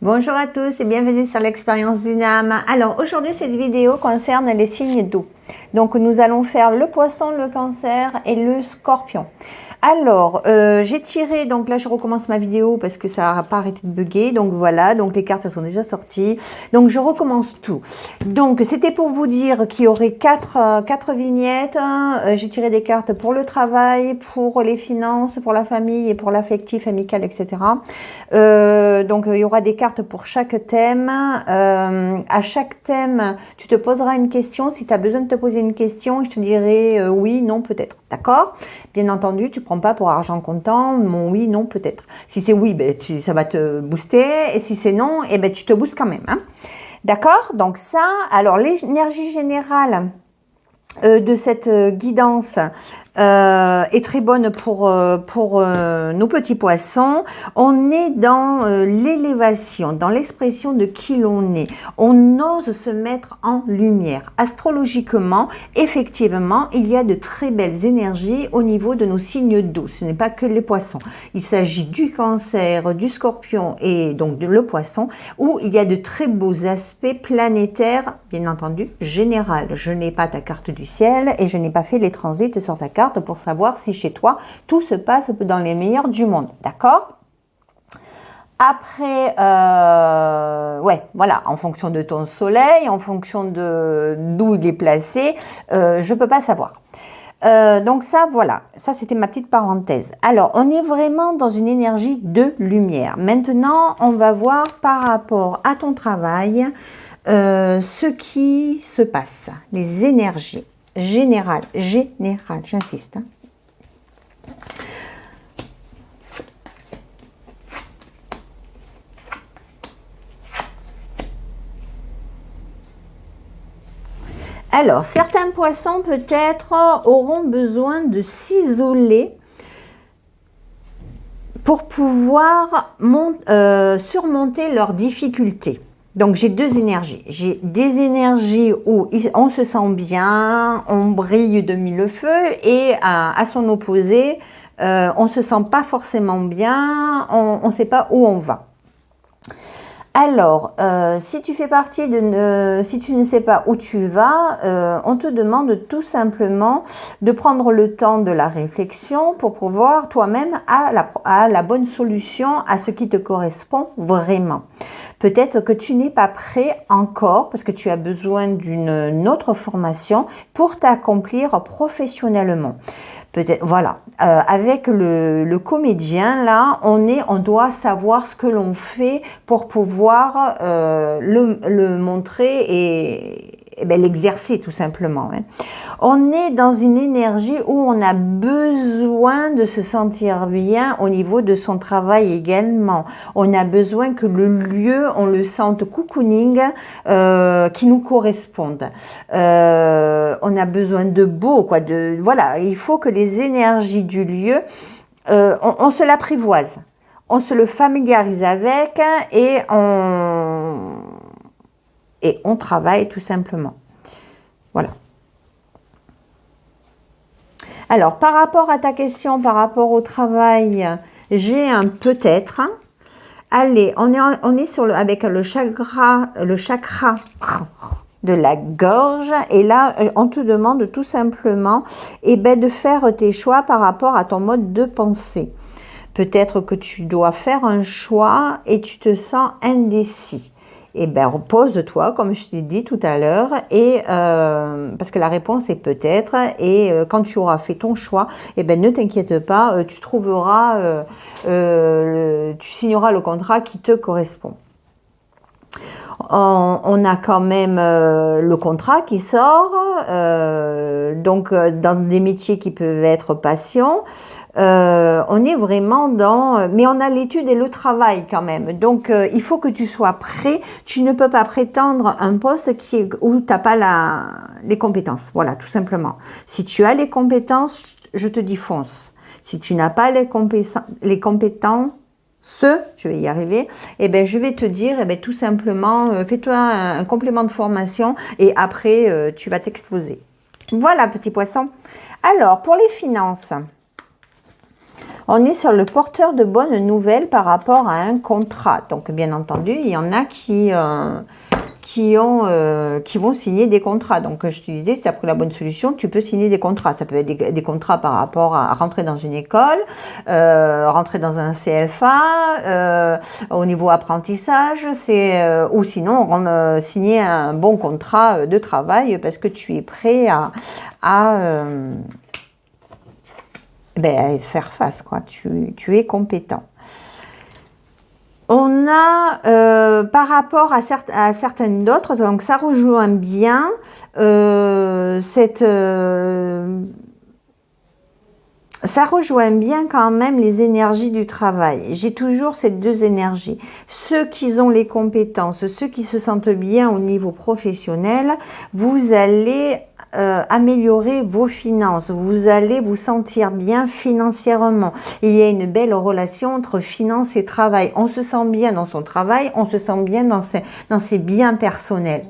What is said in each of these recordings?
Bonjour à tous et bienvenue sur l'expérience d'une âme. Alors aujourd'hui cette vidéo concerne les signes d'eau. Donc nous allons faire le poisson, le cancer et le scorpion. Alors j'ai tiré, donc là je recommence ma vidéo parce que ça n'a pas arrêté de bugger. Donc voilà, donc les cartes elles sont déjà sorties. Donc je recommence tout. Donc c'était pour vous dire qu'il y aurait quatre vignettes. J'ai tiré des cartes pour le travail, pour les finances, pour la famille et pour l'affectif, amical, etc. Donc il y aura des cartes pour chaque thème. À chaque thème, tu te poseras une question. Si tu as besoin de te poser une question, je te dirai oui, non, peut-être. D'accord? Bien entendu, tu prends pas pour argent comptant mon oui, non, peut-être. Si c'est oui, ben, ça va te booster. Et si c'est non, eh ben, tu te boostes quand même. Hein? D'accord? Donc ça, alors l'énergie générale de cette guidance est très bonne pour nos petits poissons. On est dans l'élévation, dans l'expression de qui l'on est. On ose se mettre en lumière. Astrologiquement, effectivement, il y a de très belles énergies au niveau de nos signes d'eau. Ce n'est pas que les poissons. Il s'agit du cancer, du scorpion et donc de le poisson, où il y a de très beaux aspects planétaires, bien entendu, général. Je n'ai pas ta carte du ciel et je n'ai pas fait les transits sur ta carte pour savoir si chez toi tout se passe dans les meilleurs du monde, d'accord? Après, ouais, voilà, en fonction de ton soleil, en fonction de d'où il est placé, je peux pas savoir. Donc ça, voilà, ça c'était ma petite parenthèse. Alors, on est vraiment dans une énergie de lumière. Maintenant, on va voir par rapport à ton travail ce qui se passe, les énergies. Général, j'insiste. Hein. Alors, certains poissons peut-être auront besoin de s'isoler pour pouvoir surmonter leurs difficultés. Donc, j'ai deux énergies. J'ai des énergies où on se sent bien, on brille de mille feux, et à son opposé, on se sent pas forcément bien, on ne sait pas où on va. Alors, si tu fais partie si tu ne sais pas où tu vas, on te demande tout simplement de prendre le temps de la réflexion pour pouvoir toi-même à la bonne solution à ce qui te correspond vraiment. Peut-être que tu n'es pas prêt encore parce que tu as besoin d'une autre formation pour t'accomplir professionnellement. Peut-être, voilà. Avec le comédien, là, on doit savoir ce que l'on fait pour pouvoir le montrer et ben, l'exercer tout simplement. Hein. On est dans une énergie où on a besoin de se sentir bien au niveau de son travail également. On a besoin que le lieu, on le sente cocooning, qui nous corresponde. On a besoin de beau, quoi. Voilà, il faut que les énergies du lieu, on se l'apprivoise. On se le familiarise avec et on travaille tout simplement. Voilà. Alors, par rapport à ta question, par rapport au travail, j'ai un peut-être. Allez, on est avec le chakra de la gorge. Et là, on te demande tout simplement de faire tes choix par rapport à ton mode de pensée. Peut-être que tu dois faire un choix et tu te sens indécis. Eh bien, repose-toi, comme je t'ai dit tout à l'heure, et parce que la réponse est peut-être, et quand tu auras fait ton choix, eh ben, ne t'inquiète pas, tu trouveras, tu signeras le contrat qui te correspond. On a quand même le contrat qui sort, donc dans des métiers qui peuvent être passion. On est vraiment mais on a l'étude et le travail quand même. Donc, il faut que tu sois prêt. Tu ne peux pas prétendre un poste où tu n'as pas les compétences. Voilà, tout simplement. Si tu as les compétences, je te dis fonce. Si tu n'as pas les compétences, je vais y arriver, eh ben, je vais te dire, eh ben, tout simplement, fais-toi un complément de formation et après, tu vas t'exploser. Voilà, petit poisson. Alors, pour les finances, On est sur le porteur de bonnes nouvelles par rapport à un contrat. Donc, bien entendu, il y en a qui vont signer des contrats. Donc, je te disais, si tu as pris la bonne solution, tu peux signer des contrats. Ça peut être des contrats par rapport à rentrer dans une école, rentrer dans un CFA, au niveau apprentissage, ou sinon signer un bon contrat de travail parce que tu es prêt à faire face, quoi. Tu es compétent. On a, par rapport à certaines d'autres, donc ça rejoint bien ça rejoint bien quand même les énergies du travail. J'ai toujours ces deux énergies. Ceux qui ont les compétences, ceux qui se sentent bien au niveau professionnel, vous allez améliorer vos finances, vous allez vous sentir bien financièrement. Il y a une belle relation entre finance et travail. On se sent bien dans son travail, on se sent bien dans ses biens personnels.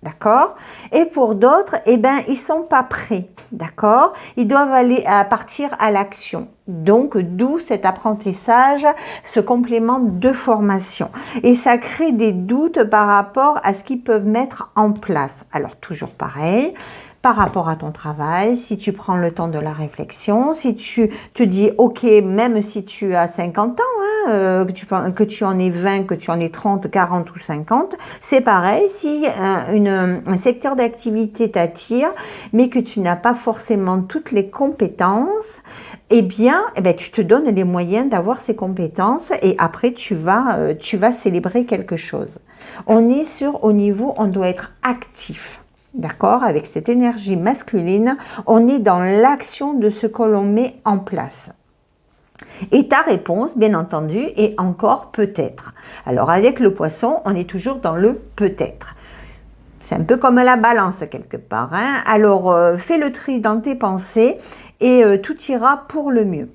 D'accord? Et pour d'autres, ils sont pas prêts. D'accord? Ils doivent aller partir à l'action. Donc, d'où cet apprentissage, ce complément de formation. Et ça crée des doutes par rapport à ce qu'ils peuvent mettre en place. Alors, toujours pareil. Par rapport à ton travail, si tu prends le temps de la réflexion, si tu te dis, ok, même si tu as 50 ans, que tu en aies 20, que tu en aies 30, 40 ou 50, c'est pareil, si un secteur d'activité t'attire, mais que tu n'as pas forcément toutes les compétences, tu te donnes les moyens d'avoir ces compétences et après tu vas célébrer quelque chose. On est au niveau, on doit être actif. D'accord? Avec cette énergie masculine, on est dans l'action de ce que l'on met en place. Et ta réponse, bien entendu, est encore peut-être. Alors, avec le poisson, on est toujours dans le peut-être. C'est un peu comme la balance, quelque part. Hein? Alors, fais le tri dans tes pensées et tout ira pour le mieux.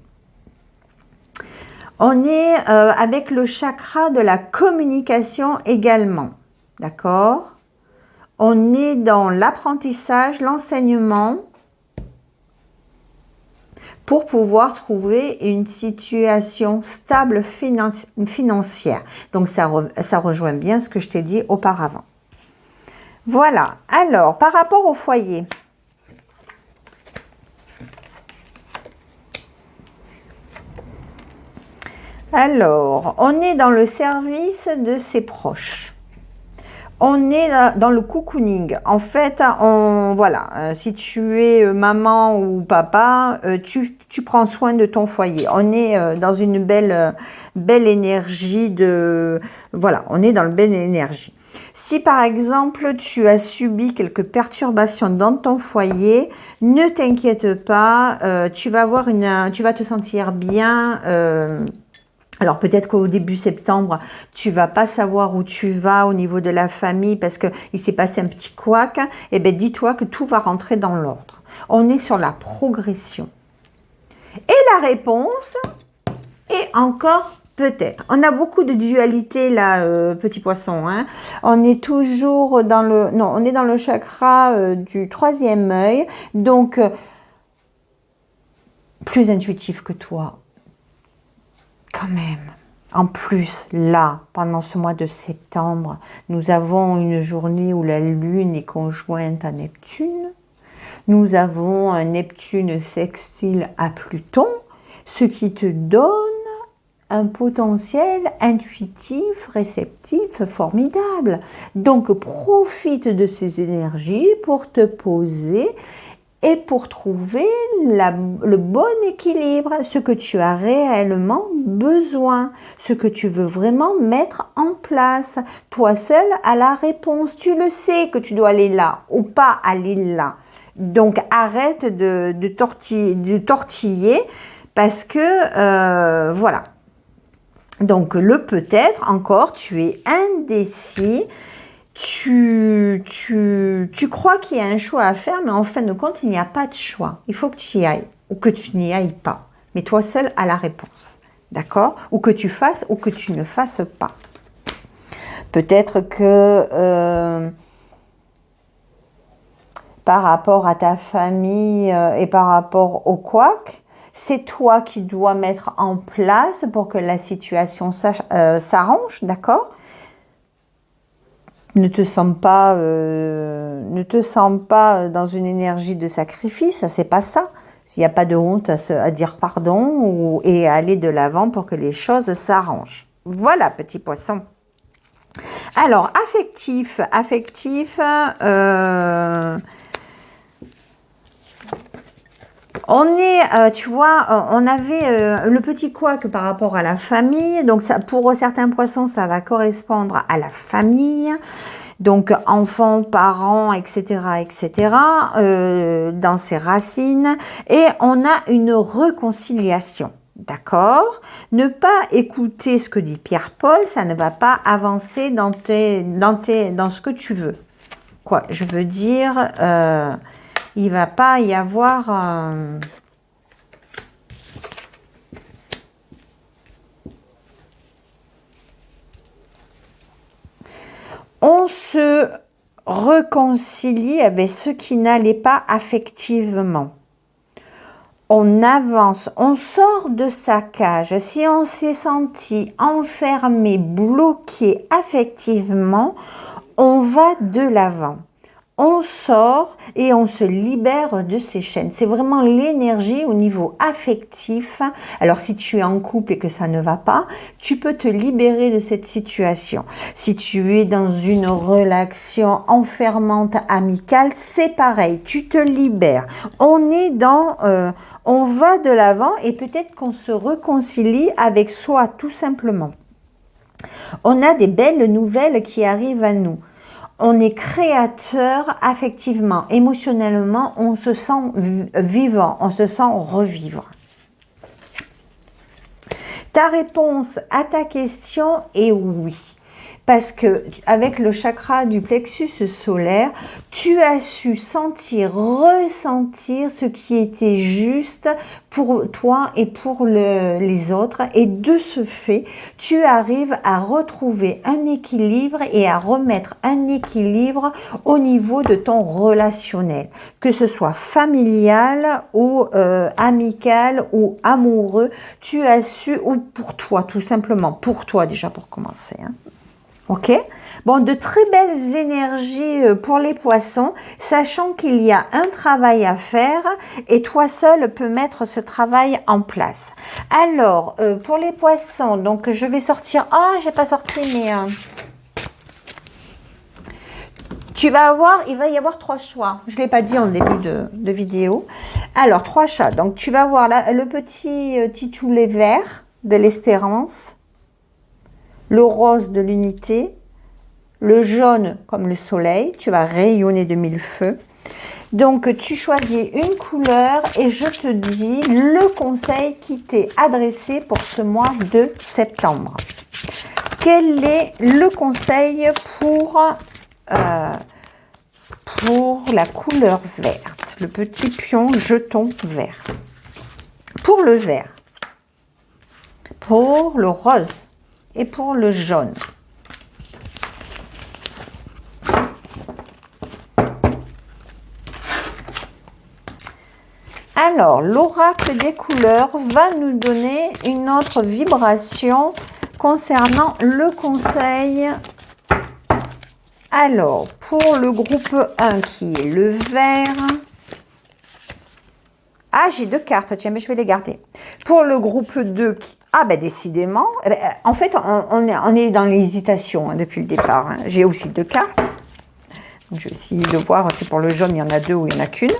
On est avec le chakra de la communication également. D'accord? On est dans l'apprentissage, l'enseignement pour pouvoir trouver une situation stable financière. Donc, ça rejoint bien ce que je t'ai dit auparavant. Voilà. Alors, par rapport au foyer. Alors, on est dans le service de ses proches. On est dans le cocooning. En fait, si tu es maman ou papa, tu prends soin de ton foyer. On est dans une belle énergie on est dans le belle énergie. Si par exemple, tu as subi quelques perturbations dans ton foyer, ne t'inquiète pas, tu vas te sentir bien. Alors peut-être qu'au début septembre, tu vas pas savoir où tu vas au niveau de la famille parce que il s'est passé un petit couac. Dis-toi que tout va rentrer dans l'ordre. On est sur la progression. Et la réponse est encore peut-être. On a beaucoup de dualité là, petit poisson. Hein. On est toujours on est dans le chakra du 3e œil. Donc plus intuitif que toi. Quand même. En plus, là, pendant ce mois de septembre, nous avons une journée où la Lune est conjointe à Neptune. Nous avons un Neptune sextile à Pluton, ce qui te donne un potentiel intuitif, réceptif, formidable. Donc, profite de ces énergies pour te poser et pour trouver le bon équilibre, ce que tu as réellement besoin, ce que tu veux vraiment mettre en place. Toi seul as la réponse. Tu le sais que tu dois aller là ou pas aller là. Donc, arrête de tortiller parce que, voilà. Donc, le peut-être, encore, tu es indécis. Tu crois qu'il y a un choix à faire, mais en fin de compte, il n'y a pas de choix. Il faut que tu y ailles ou que tu n'y ailles pas. Mais toi seul as la réponse. D'accord? Ou que tu fasses ou que tu ne fasses pas. Peut-être que par rapport à ta famille et par rapport au couac, c'est toi qui dois mettre en place pour que la situation s'arrange, d'accord? Ne te sens pas dans une énergie de sacrifice, c'est pas ça. Il n'y a pas de honte à dire pardon et à aller de l'avant pour que les choses s'arrangent. Voilà, petit poisson. Alors, affectif, on est, tu vois, on avait le petit couac par rapport à la famille. Donc, ça, pour certains poissons, ça va correspondre à la famille. Donc, enfants, parents, etc., dans ses racines. Et on a une réconciliation. D'accord? Ne pas écouter ce que dit Pierre-Paul, ça ne va pas avancer dans ce que tu veux. Quoi? Je veux dire, il va pas y avoir... On se réconcilie avec ce qui n'allait pas affectivement. On avance, on sort de sa cage. Si on s'est senti enfermé, bloqué affectivement, on va de l'avant. On sort et on se libère de ces chaînes. C'est vraiment l'énergie au niveau affectif. Alors, si tu es en couple et que ça ne va pas, tu peux te libérer de cette situation. Si tu es dans une relation enfermante amicale, c'est pareil. Tu te libères. On est dans... on va de l'avant et peut-être qu'on se réconcilie avec soi, tout simplement. On a des belles nouvelles qui arrivent à nous. On est créateur affectivement, émotionnellement, on se sent vivant, on se sent revivre. Ta réponse à ta question est oui. Parce que avec le chakra du plexus solaire, tu as su sentir, ressentir ce qui était juste pour toi et pour les autres. Et de ce fait, tu arrives à retrouver un équilibre et à remettre un équilibre au niveau de ton relationnel. Que ce soit familial ou amical ou amoureux, tu as su, ou pour toi tout simplement, pour toi déjà pour commencer, hein. Ok? Bon, de très belles énergies pour les poissons, sachant qu'il y a un travail à faire et toi seul peux mettre ce travail en place. Alors, pour les poissons, donc je vais sortir... Ah, j'ai pas sorti, mais... tu vas avoir, il va y avoir 3 choix. Je ne l'ai pas dit en début de vidéo. Alors, 3 choix. Donc, tu vas voir là, le petit titoulet vert de l'espérance, le rose de l'unité, le jaune comme le soleil, tu vas rayonner de 1000 feux. Donc, tu choisis une couleur et je te dis le conseil qui t'est adressé pour ce mois de septembre. Quel est le conseil pour la couleur verte, le petit pion jeton vert? Pour le vert, pour le rose et pour le jaune. Alors, l'oracle des couleurs va nous donner une autre vibration concernant le conseil. Alors, pour le groupe 1 qui est le vert. Ah, j'ai 2 cartes, tiens, mais je vais les garder. Pour le groupe 2 qui... Ah, ben décidément. En fait, on est dans l'hésitation hein, depuis le départ. Hein. J'ai aussi 2 cartes. Donc, je vais essayer de voir. C'est pour le jaune, il y en a 2 ou il n'y en a qu'une.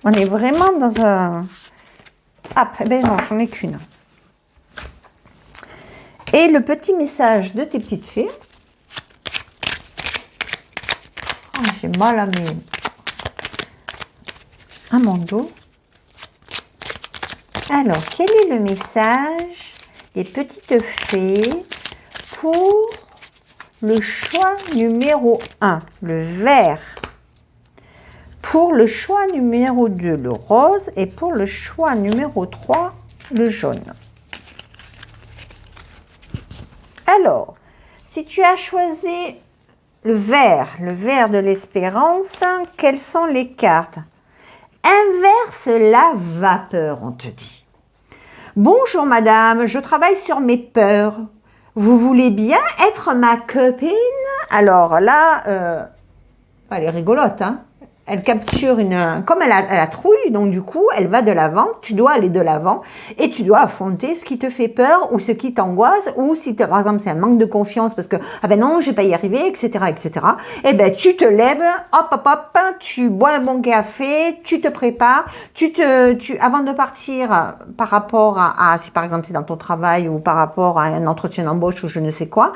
On est vraiment dans un... Ah, ben non, j'en ai qu'une. Et le petit message de tes petites fées. Oh, j'ai mal à mon dos. Alors, quel est le message des petites fées pour le choix numéro 1, le vert? Pour le choix numéro 2, le rose. Et pour le choix numéro 3, le jaune. Alors, si tu as choisi le vert de l'espérance, quelles sont les cartes? Inverse la vapeur, on te dit. Bonjour madame, je travaille sur mes peurs. Vous voulez bien être ma copine? Alors là, elle est rigolote, hein. Elle capture comme elle a trouille, donc du coup, elle va de l'avant, tu dois aller de l'avant et tu dois affronter ce qui te fait peur ou ce qui t'angoisse ou si par exemple c'est un manque de confiance parce que ah ben non, je vais pas y arriver, etc., etc. Et ben tu te lèves, hop, hop, hop, tu bois un bon café, tu te prépares, avant de partir par rapport à si par exemple c'est dans ton travail ou par rapport à un entretien d'embauche ou je ne sais quoi.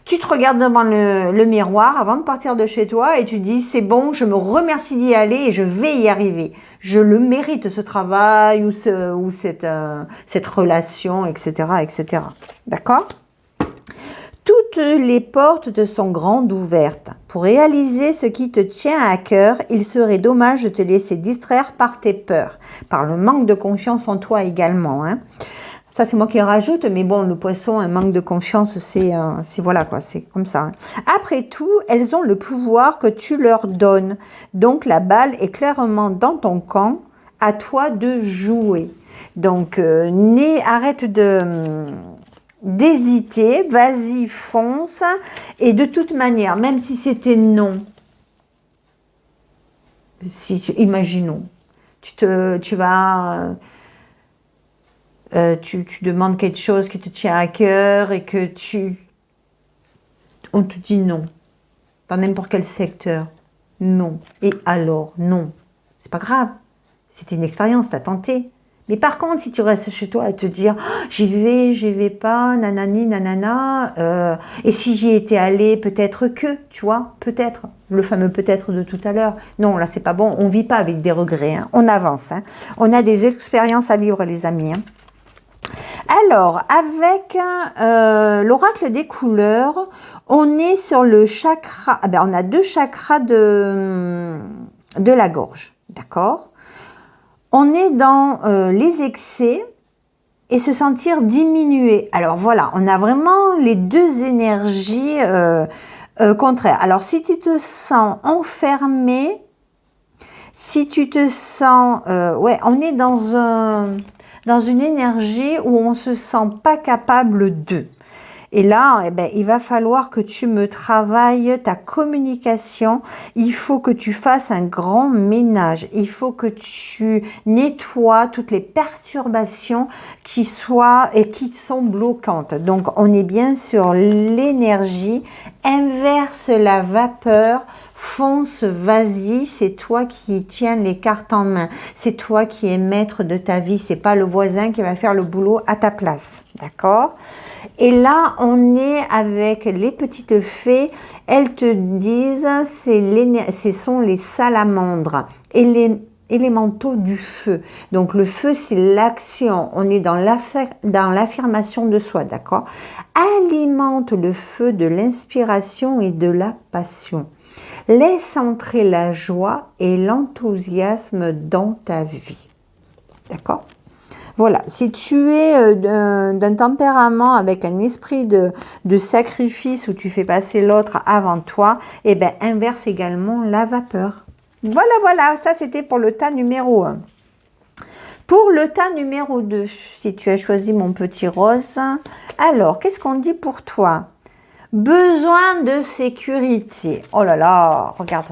Tu te regardes devant le miroir avant de partir de chez toi et tu dis c'est bon, je me remercie d'y aller et je vais y arriver. Je le mérite ce travail ou cette relation, etc., etc. D'accord? Toutes les portes te sont grandes ouvertes. Pour réaliser ce qui te tient à cœur, il serait dommage de te laisser distraire par tes peurs, par le manque de confiance en toi également, hein. Ça, c'est moi qui le rajoute, mais bon, le poisson, un manque de confiance, c'est voilà quoi, c'est comme ça. Après tout, elles ont le pouvoir que tu leur donnes. Donc, la balle est clairement dans ton camp, à toi de jouer. Donc, arrête d'hésiter, vas-y, fonce. Et de toute manière, même si c'était non, imaginons, tu vas... tu demandes quelque chose qui te tient à cœur et que on te dit non, dans n'importe quel secteur, non. Et alors, non, c'est pas grave, c'était une expérience, t'as tenté. Mais par contre, si tu restes chez toi à te dire oh, j'y vais pas, nanani, nanana, et si j'y étais allée, peut-être que, tu vois, peut-être, le fameux peut-être de tout à l'heure. Non, là, c'est pas bon, on vit pas avec des regrets, hein. On avance, hein. On a des expériences à vivre, les amis, hein. Alors, avec l'oracle des couleurs, on est sur le chakra, on a 2 chakras de la gorge, d'accord? On est dans les excès et se sentir diminué. Alors voilà, on a vraiment les 2 énergies contraires. Alors, si tu te sens enfermé, si tu te sens... on est dans une énergie où on se sent pas capable de. Et là, il va falloir que tu me travailles ta communication. Il faut que tu fasses un grand ménage. Il faut que tu nettoies toutes les perturbations qui sont bloquantes. Donc, on est bien sur l'énergie. Inverse la vapeur. Fonce, vas-y, c'est toi qui tiens les cartes en main. C'est toi qui es maître de ta vie. C'est pas le voisin qui va faire le boulot à ta place. D'accord? Et là, on est avec les petites fées. Elles te disent, ce sont les salamandres et les élémentaux du feu. Donc, le feu, c'est l'action. On est dans l'affirmation de soi, d'accord? Alimente le feu de l'inspiration et de la passion. Laisse entrer la joie et l'enthousiasme dans ta vie. D'accord? Voilà, si tu es d'un tempérament avec un esprit de sacrifice où tu fais passer l'autre avant toi, inverse également la vapeur. Voilà, ça c'était pour le tas numéro 1. Pour le tas numéro 2, si tu as choisi mon petit rose, alors qu'est-ce qu'on dit pour toi? Besoin de sécurité. Oh là là, regarde.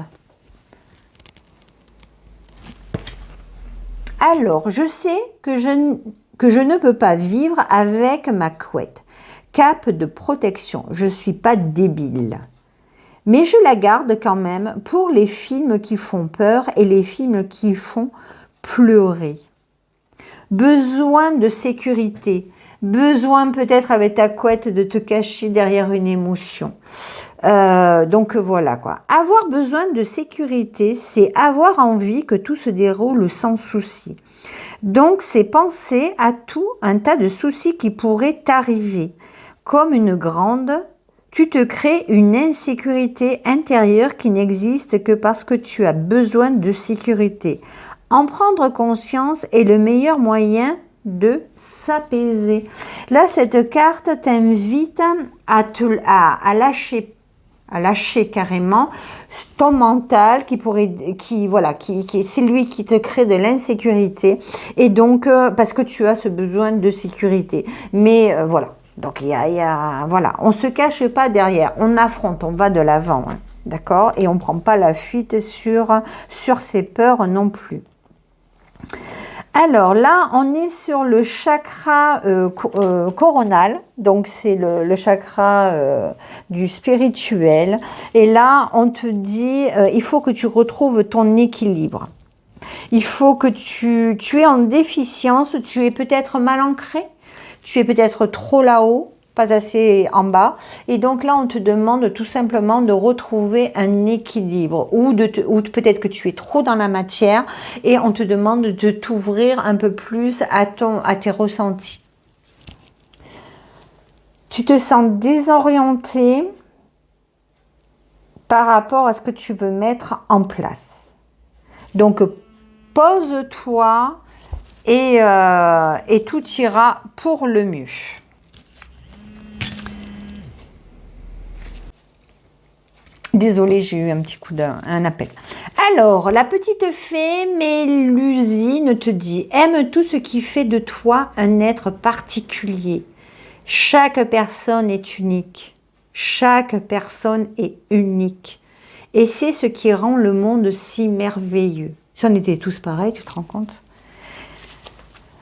Alors, je sais que je ne peux pas vivre avec ma couette. Cape de protection. Je ne suis pas débile. Mais je la garde quand même pour les films qui font peur et les films qui font pleurer. Besoin de sécurité. Besoin peut-être avec ta couette de te cacher derrière une émotion. Donc voilà quoi. Avoir besoin de sécurité, c'est avoir envie que tout se déroule sans souci. Donc c'est penser à tout un tas de soucis qui pourraient t'arriver. Comme une grande, tu te crées une insécurité intérieure qui n'existe que parce que tu as besoin de sécurité. En prendre conscience est le meilleur moyen de s'apaiser. Là, cette carte t'invite à lâcher à lâcher carrément ton mental c'est lui qui te crée de l'insécurité et donc parce que tu as ce besoin de sécurité. Mais voilà, donc voilà, on se cache pas derrière, on affronte, on va de l'avant, hein, d'accord, et on prend pas la fuite sur ses peurs non plus. Alors là, on est sur le chakra coronal, donc c'est le chakra du spirituel. Et là, on te dit, il faut que tu retrouves ton équilibre. Il faut que tu es en déficience, tu es peut-être mal ancré, tu es peut-être trop là-haut, pas assez en bas. Et donc là, on te demande tout simplement de retrouver un équilibre ou peut-être que tu es trop dans la matière et on te demande de t'ouvrir un peu plus à tes ressentis. Tu te sens désorienté par rapport à ce que tu veux mettre en place. Donc, pose-toi et tout ira pour le mieux. Désolée, j'ai eu un petit coup un appel. Alors, la petite fée Mélusine te dit « Aime tout ce qui fait de toi un être particulier. Chaque personne est unique. Chaque personne est unique. Et c'est ce qui rend le monde si merveilleux. » Si on était tous pareils, tu te rends compte ?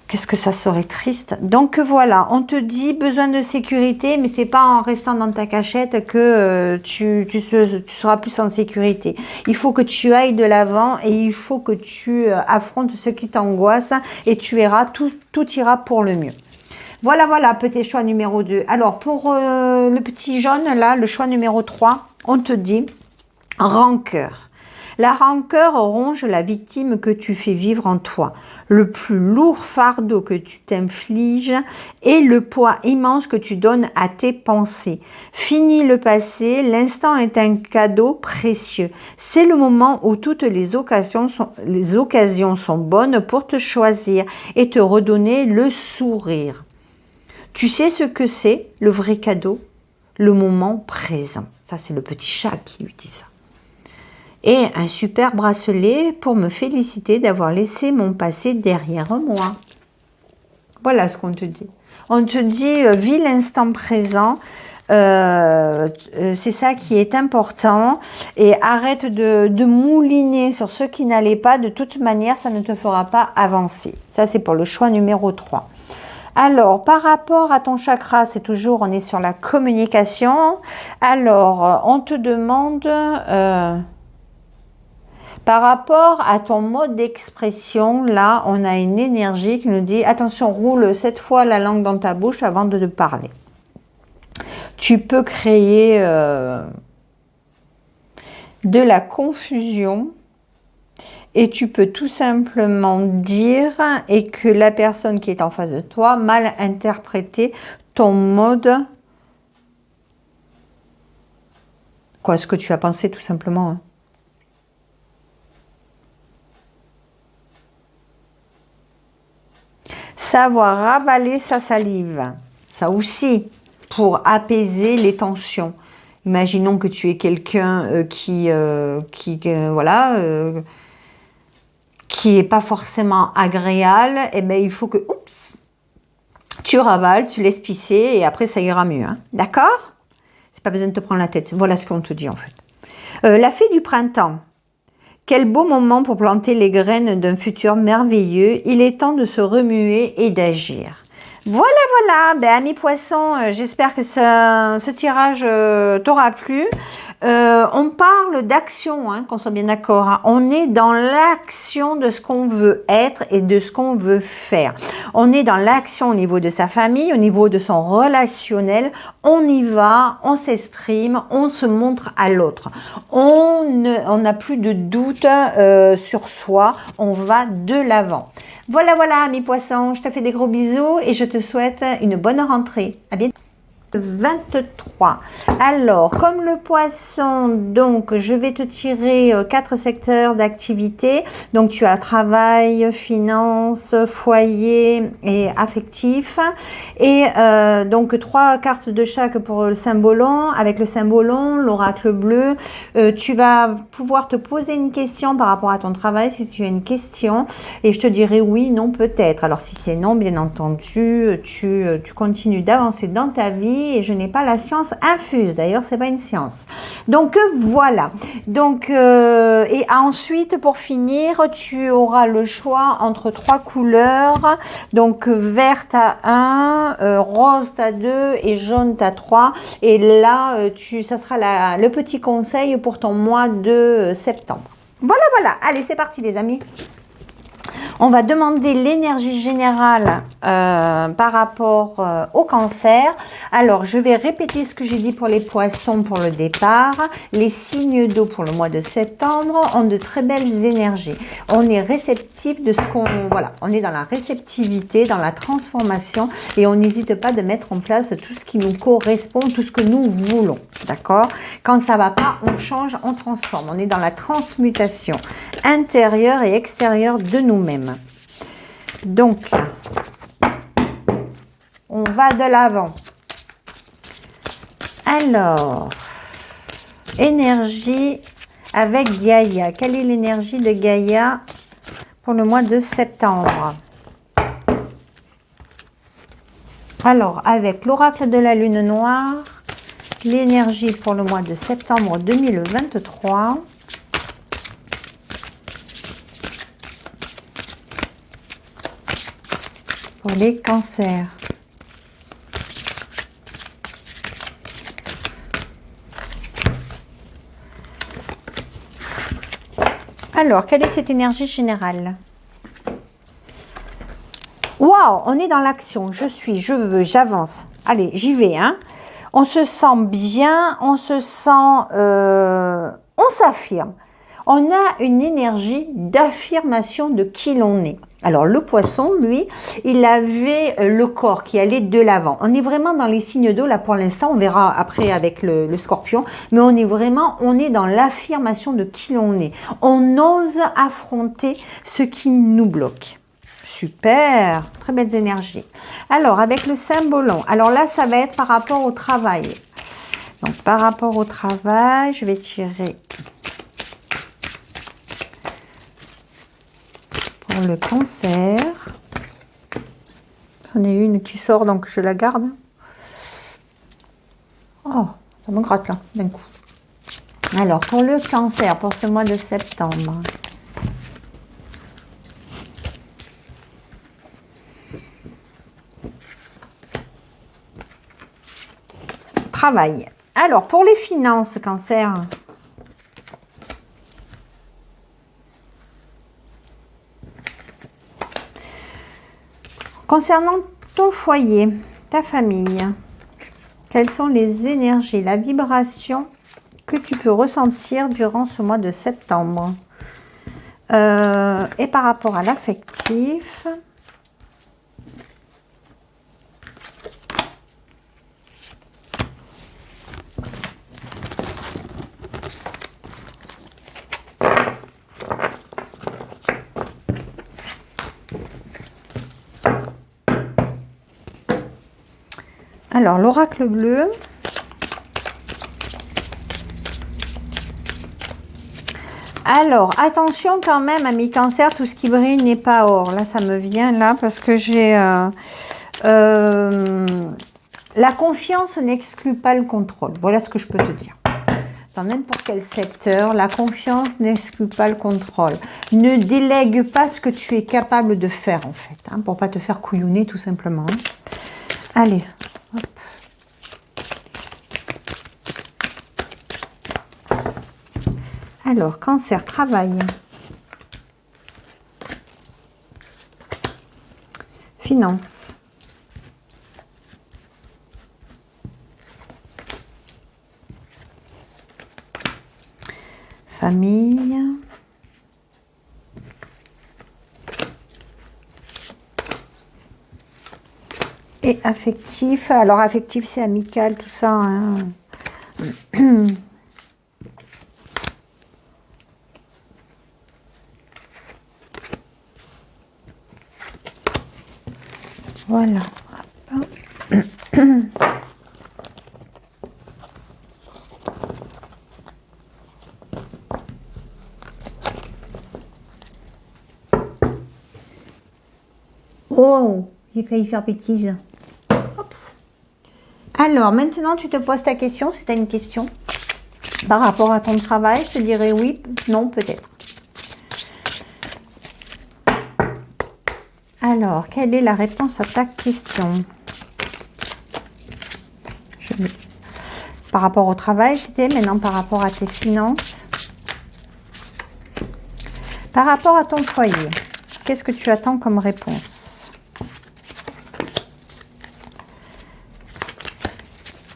Qu'est-ce que ça serait triste. Donc voilà, on te dit besoin de sécurité, mais c'est pas en restant dans ta cachette que tu seras plus en sécurité. Il faut que tu ailles de l'avant et il faut que tu affrontes ce qui t'angoisse et tu verras, tout ira pour le mieux. Voilà, petit choix numéro 2. Alors pour le petit jaune, là, le choix numéro 3, on te dit rancœur. La rancœur ronge la victime que tu fais vivre en toi. Le plus lourd fardeau que tu t'infliges est le poids immense que tu donnes à tes pensées. Fini le passé, l'instant est un cadeau précieux. C'est le moment où toutes les occasions sont bonnes pour te choisir et te redonner le sourire. Tu sais ce que c'est, le vrai cadeau? Le moment présent. Ça, c'est le petit chat qui lui dit ça. Et un super bracelet pour me féliciter d'avoir laissé mon passé derrière moi. Voilà ce qu'on te dit. On te dit, vis l'instant présent. C'est ça qui est important. Et arrête de mouliner sur ce qui n'allait pas. De toute manière, ça ne te fera pas avancer. Ça, c'est pour le choix numéro 3. Alors, par rapport à ton chakra, c'est toujours, on est sur la communication. Alors, on te demande... par rapport à ton mode d'expression, là, on a une énergie qui nous dit « Attention, roule 7 fois la langue dans ta bouche avant de te parler. » Tu peux créer de la confusion et tu peux tout simplement dire et que la personne qui est en face de toi mal interpréter ton mode, ce que tu as pensé tout simplement, hein. Savoir ravaler sa salive, ça aussi, pour apaiser les tensions. Imaginons que tu es quelqu'un qui est pas forcément agréable, et ben il faut que, tu ravales, tu laisses pisser et après ça ira mieux, hein. D'accord? C'est pas besoin de te prendre la tête. Voilà ce qu'on te dit en fait. La fée du printemps. Quel beau moment pour planter les graines d'un futur merveilleux. Il est temps de se remuer et d'agir. Voilà, amis poissons, j'espère que ce tirage t'aura plu. On parle d'action, hein, qu'on soit bien d'accord, hein. On est dans l'action de ce qu'on veut être et de ce qu'on veut faire. On est dans l'action au niveau de sa famille, au niveau de son relationnel. On y va, on s'exprime, on se montre à l'autre. On n'a plus de doute sur soi, on va de l'avant. Voilà, mes poissons, je te fais des gros bisous et je te souhaite une bonne rentrée. À bientôt. 23. Alors, comme le poisson, donc, je vais te tirer 4 secteurs d'activité. Donc, tu as travail, finance, foyer et affectif. Et donc, 3 cartes de chaque pour le symbolon. Avec le symbolon, l'oracle bleu, tu vas pouvoir te poser une question par rapport à ton travail, si tu as une question. Et je te dirai oui, non, peut-être. Alors, si c'est non, bien entendu, tu continues d'avancer dans ta vie. Et je n'ai pas la science infuse. D'ailleurs, c'est pas une science. Donc voilà. Donc et ensuite, pour finir, tu auras le choix entre 3 couleurs. Donc vert à 1, rose à 2 et jaune à 3. Et là, ça sera le petit conseil pour ton mois de septembre. Voilà, voilà. Allez, c'est parti, les amis. On va demander l'énergie générale par rapport au cancer. Alors, je vais répéter ce que j'ai dit pour les poissons pour le départ. Les signes d'eau pour le mois de septembre ont de très belles énergies. On est réceptif de ce qu'on... Voilà, on est dans la réceptivité, dans la transformation et on n'hésite pas de mettre en place tout ce qui nous correspond, tout ce que nous voulons. D'accord? Quand ça va pas, on change, on transforme. On est dans la transmutation intérieure et extérieure de nous-mêmes. Donc, on va de l'avant. Alors, énergie avec Gaïa. Quelle est l'énergie de Gaïa pour le mois de septembre? Alors, avec l'oracle de la lune noire, l'énergie pour le mois de septembre 2023. Pour les cancers. Alors, quelle est cette énergie générale? Waouh, on est dans l'action. Je suis, je veux, j'avance. Allez, j'y vais. Hein. On se sent bien, on se sent... on s'affirme. On a une énergie d'affirmation de qui l'on est. Alors, le poisson, lui, il avait le corps qui allait de l'avant. On est vraiment dans les signes d'eau, là, pour l'instant. On verra après avec le scorpion. Mais on est dans l'affirmation de qui l'on est. On ose affronter ce qui nous bloque. Super, très belles énergies. Alors, avec le symbolon. Alors là, ça va être par rapport au travail. Donc, par rapport au travail, je vais tirer... Pour le cancer, j'en ai une qui sort, donc je la garde. Oh, ça me gratte là, d'un coup. Alors, pour le cancer, pour ce mois de septembre. Travail. Alors, pour les finances, cancer... Concernant ton foyer, ta famille, quelles sont les énergies, la vibration que tu peux ressentir durant ce mois de septembre? Et par rapport à l'affectif, alors, l'oracle bleu. Alors, attention quand même, amis cancer, tout ce qui brille n'est pas or. Là, ça me vient là parce que j'ai... la confiance n'exclut pas le contrôle. Voilà ce que je peux te dire. Dans n'importe quel secteur, la confiance n'exclut pas le contrôle. Ne délègue pas ce que tu es capable de faire, en fait. Hein, pour pas te faire couillonner, tout simplement. Allez. Hop. Alors, cancer, travail. Finance. Famille. Et affectif. Alors, affectif, c'est amical, tout ça. Hein. Voilà. Oh, j'ai failli faire bêtise. Oups. Alors, maintenant, tu te poses ta question, si tu as une question par rapport à ton travail, je te dirais oui, non, peut-être. Alors, quelle est la réponse à ta question? Par rapport au travail, c'était maintenant par rapport à tes finances. Par rapport à ton foyer, qu'est-ce que tu attends comme réponse?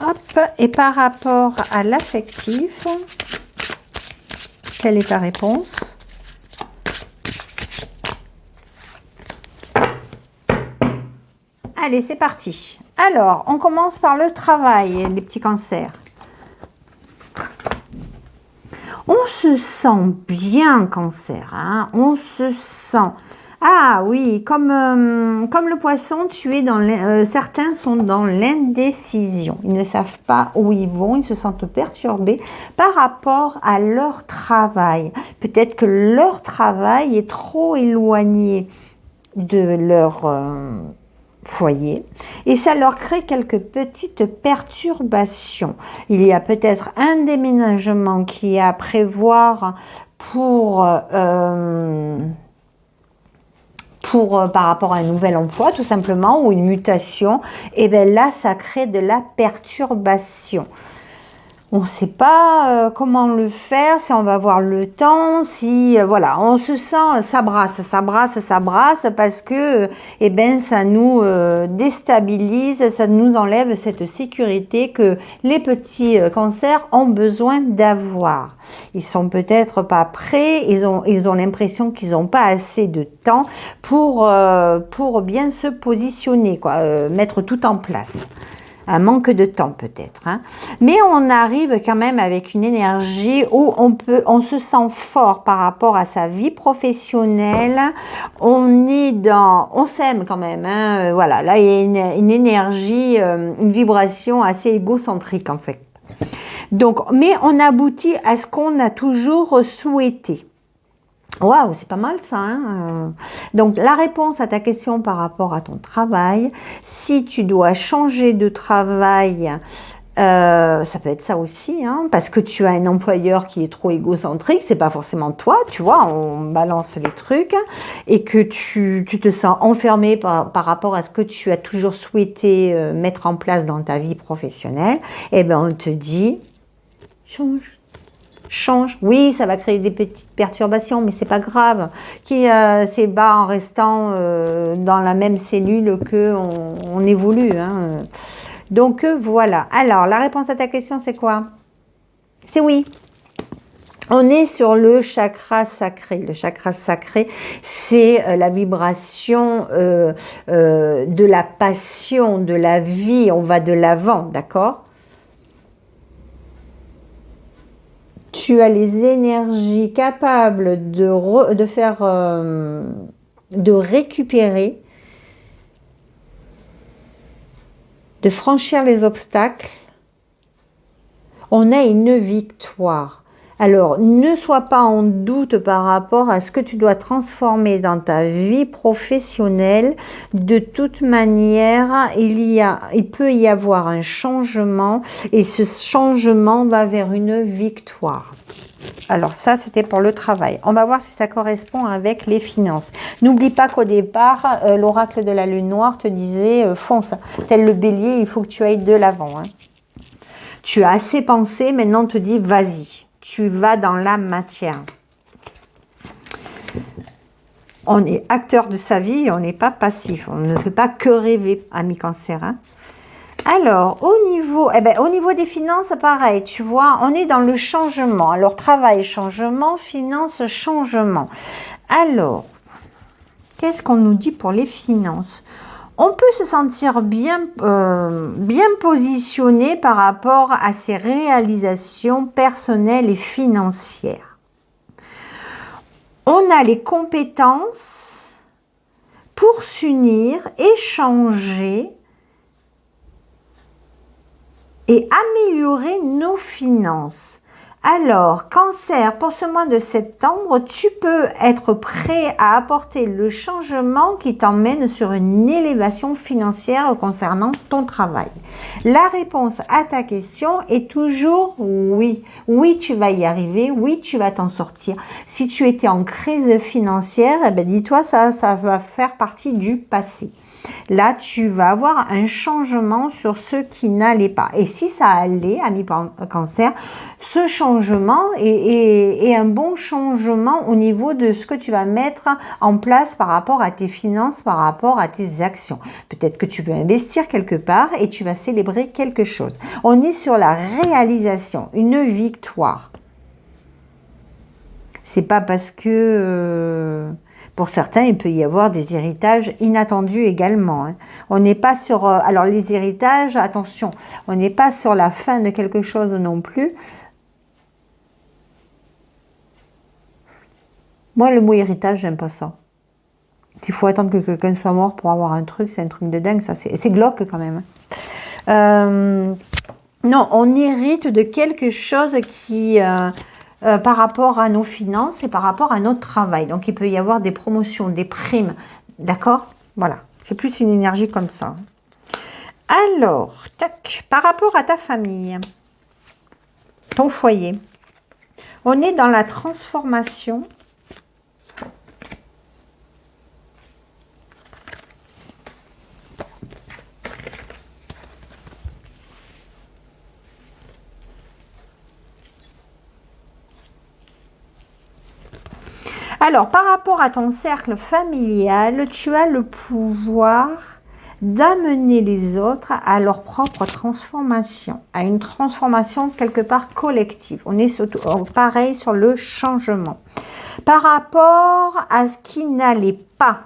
Hop, et par rapport à l'affectif, quelle est ta réponse? Allez, c'est parti. Alors, on commence par le travail, les petits cancers. On se sent bien, cancer, hein? On se sent... Ah oui, comme le poisson, tu es dans certains sont dans l'indécision. Ils ne savent pas où ils vont, ils se sentent perturbés par rapport à leur travail. Peut-être que leur travail est trop éloigné de leur foyer et ça leur crée quelques petites perturbations. Il y a peut-être un déménagement qui est à prévoir par rapport à un nouvel emploi tout simplement ou une mutation, et bien là ça crée de la perturbation. On ne sait pas comment le faire, si on va avoir le temps, si voilà, on se sent, ça brasse parce que eh ben ça nous déstabilise, ça nous enlève cette sécurité que les petits cancers ont besoin d'avoir. Ils sont peut-être pas prêts, ils ont l'impression qu'ils n'ont pas assez de temps pour bien se positionner, quoi, mettre tout en place. Un manque de temps peut-être, hein. Mais on arrive quand même avec une énergie où on se sent fort par rapport à sa vie professionnelle. On s'aime quand même, hein. Voilà, là il y a une énergie, une vibration assez égocentrique en fait. Donc, mais on aboutit à ce qu'on a toujours souhaité. Waouh, c'est pas mal ça, hein. Donc, la réponse à ta question par rapport à ton travail, si tu dois changer de travail, ça peut être ça aussi, hein, parce que tu as un employeur qui est trop égocentrique, c'est pas forcément toi, tu vois, on balance les trucs, et que tu te sens enfermé par rapport à ce que tu as toujours souhaité mettre en place dans ta vie professionnelle, et bien on te dit, change. Oui, ça va créer des petites perturbations, mais c'est pas grave. C'est bas en restant dans la même cellule que on évolue, hein. Donc voilà. Alors la réponse à ta question, c'est quoi? C'est oui. On est sur le chakra sacré. Le chakra sacré, c'est la vibration de la passion, de la vie. On va de l'avant, d'accord? Tu as les énergies capables de récupérer, de franchir les obstacles. On a une victoire. Alors, ne sois pas en doute par rapport à ce que tu dois transformer dans ta vie professionnelle. De toute manière, il peut y avoir un changement et ce changement va vers une victoire. Alors ça, c'était pour le travail. On va voir si ça correspond avec les finances. N'oublie pas qu'au départ, l'oracle de la lune noire te disait fonce. Tel le bélier, il faut que tu ailles de l'avant, hein. Tu as assez pensé, maintenant on te dit vas-y. Tu vas dans la matière. On est acteur de sa vie, on n'est pas passif. On ne fait pas que rêver, ami cancer, hein. Alors, au niveau des finances, pareil, tu vois, on est dans le changement. Alors, travail, changement, finances, changement. Alors, qu'est-ce qu'on nous dit pour les finances? On peut se sentir bien positionné par rapport à ses réalisations personnelles et financières. On a les compétences pour s'unir, échanger et améliorer nos finances. Alors, Cancer, pour ce mois de septembre, tu peux être prêt à apporter le changement qui t'emmène sur une élévation financière concernant ton travail. La réponse à ta question est toujours oui. Oui, tu vas y arriver. Oui, tu vas t'en sortir. Si tu étais en crise financière, eh ben, dis-toi, ça va faire partie du passé. Là, tu vas avoir un changement sur ce qui n'allait pas. Et si ça allait, ami Cancer, ce changement est un bon changement au niveau de ce que tu vas mettre en place par rapport à tes finances, par rapport à tes actions. Peut-être que tu veux investir quelque part et tu vas célébrer quelque chose. On est sur la réalisation, une victoire. C'est pas parce que... Pour certains, il peut y avoir des héritages inattendus également. Hein. On n'est pas sur... alors, les héritages, attention, on n'est pas sur la fin de quelque chose non plus. Moi, le mot héritage, j'aime pas ça. Il faut attendre que quelqu'un soit mort pour avoir un truc, c'est un truc de dingue, ça. C'est glauque quand même. Non, on hérite de quelque chose qui... par rapport à nos finances et par rapport à notre travail. Donc, il peut y avoir des promotions, des primes. D'accord? Voilà. C'est plus une énergie comme ça. Alors, tac. Par rapport à ta famille, ton foyer, on est dans la transformation. Alors, par rapport à ton cercle familial, tu as le pouvoir d'amener les autres à leur propre transformation, à une transformation quelque part collective. On est surtout, pareil sur le changement. Par rapport à ce qui n'allait pas,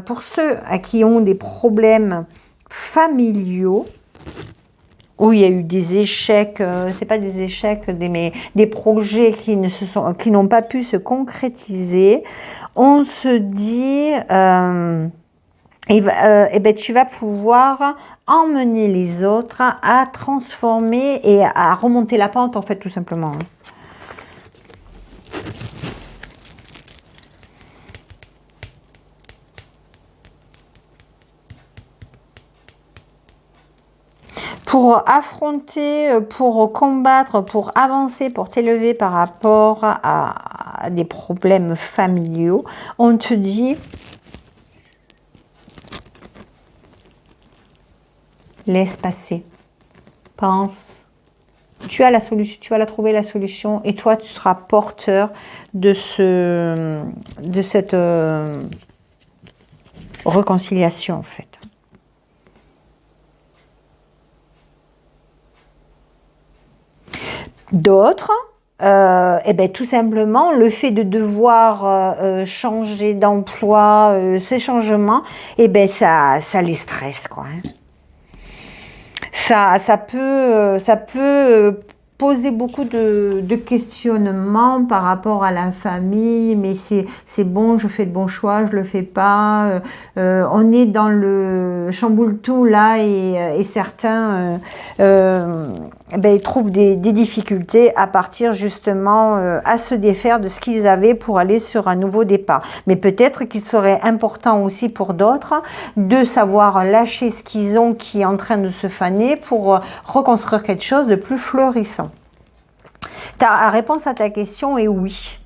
pour ceux à qui ont des problèmes familiaux, où il y a eu des échecs, c'est pas des échecs, mais des projets qui n'ont pas pu se concrétiser. On se dit, ben, tu vas pouvoir emmener les autres à transformer et à remonter la pente, en fait, tout simplement. Pour affronter, pour combattre, pour avancer, pour t'élever par rapport à des problèmes familiaux, on te dit, laisse passer, pense, tu as la solution, tu vas trouver la solution et toi tu seras porteur de cette réconciliation en fait. D'autres, eh ben, tout simplement, le fait de devoir changer d'emploi, ces changements, eh ben, ça les stresse, quoi. Hein. Ça peut poser beaucoup de questionnements par rapport à la famille, mais c'est bon, je fais le bon choix, je le fais pas. On est dans le chamboule-tout là et certains ben, ils trouvent des difficultés à partir justement à se défaire de ce qu'ils avaient pour aller sur un nouveau départ. Mais peut-être qu'il serait important aussi pour d'autres de savoir lâcher ce qu'ils ont qui est en train de se faner pour reconstruire quelque chose de plus florissant. Ta réponse à ta question est oui.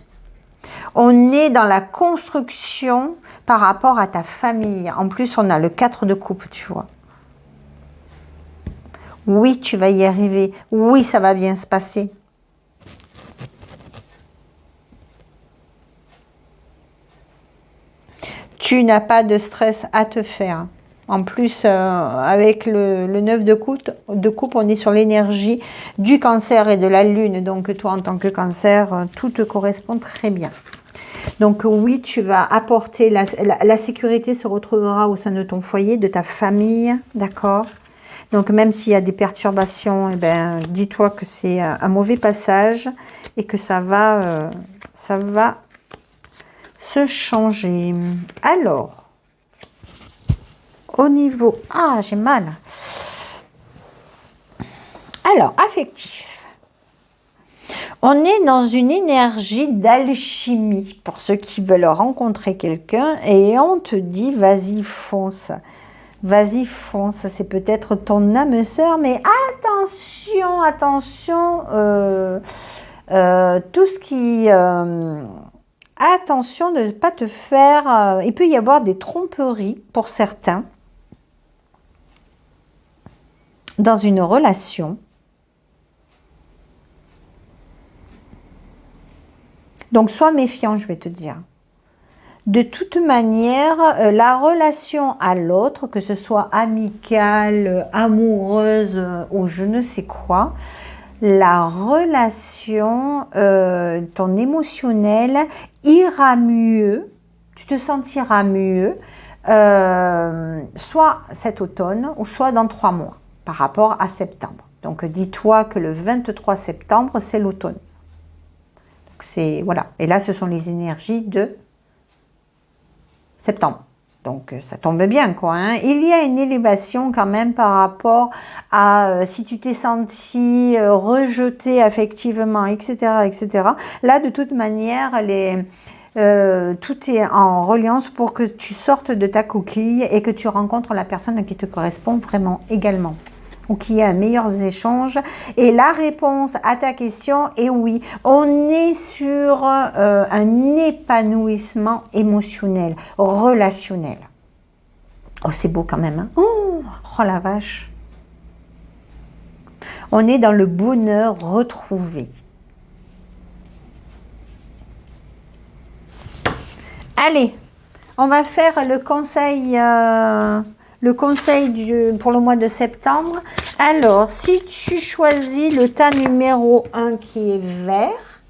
On est dans la construction par rapport à ta famille. En plus, on a le 4 de coupe, tu vois. Oui, tu vas y arriver. Oui, ça va bien se passer. Tu n'as pas de stress à te faire. En plus, avec le 9 de coupe, on est sur l'énergie du cancer et de la lune. Donc, toi, en tant que cancer, tout te correspond très bien. Donc oui, tu vas apporter, la sécurité se retrouvera au sein de ton foyer, de ta famille, d'accord? Donc même s'il y a des perturbations, eh ben, dis-toi que c'est un mauvais passage et que ça va se changer. Alors, au niveau... Ah, j'ai mal. Alors, affectif. On est dans une énergie d'alchimie pour ceux qui veulent rencontrer quelqu'un et on te dit, vas-y, fonce. Vas-y, fonce. C'est peut-être ton âme sœur, mais attention, attention, tout ce qui... attention de ne pas te faire... il peut y avoir des tromperies pour certains dans une relation. Donc, sois méfiant, je vais te dire. De toute manière, la relation à l'autre, que ce soit amicale, amoureuse ou je ne sais quoi, la relation, ton émotionnel ira mieux, tu te sentiras mieux, soit cet automne ou soit dans 3 mois par rapport à septembre. Donc, dis-toi que le 23 septembre, c'est l'automne. C'est voilà. Et là, ce sont les énergies de septembre. Donc, ça tombe bien, quoi. Hein. Il y a une élévation quand même par rapport à si tu t'es senti rejeté affectivement, etc., etc. Là, de toute manière, tout est en reliance pour que tu sortes de ta coquille et que tu rencontres la personne qui te correspond vraiment également. Ou qu'il y ait un meilleur échange. Et la réponse à ta question est oui. On est sur un épanouissement émotionnel, relationnel. Oh, c'est beau quand même. Hein, oh la vache. On est dans le bonheur retrouvé. Allez, on va faire le conseil... pour le mois de septembre. Alors, si tu choisis le tas numéro 1 qui est vert,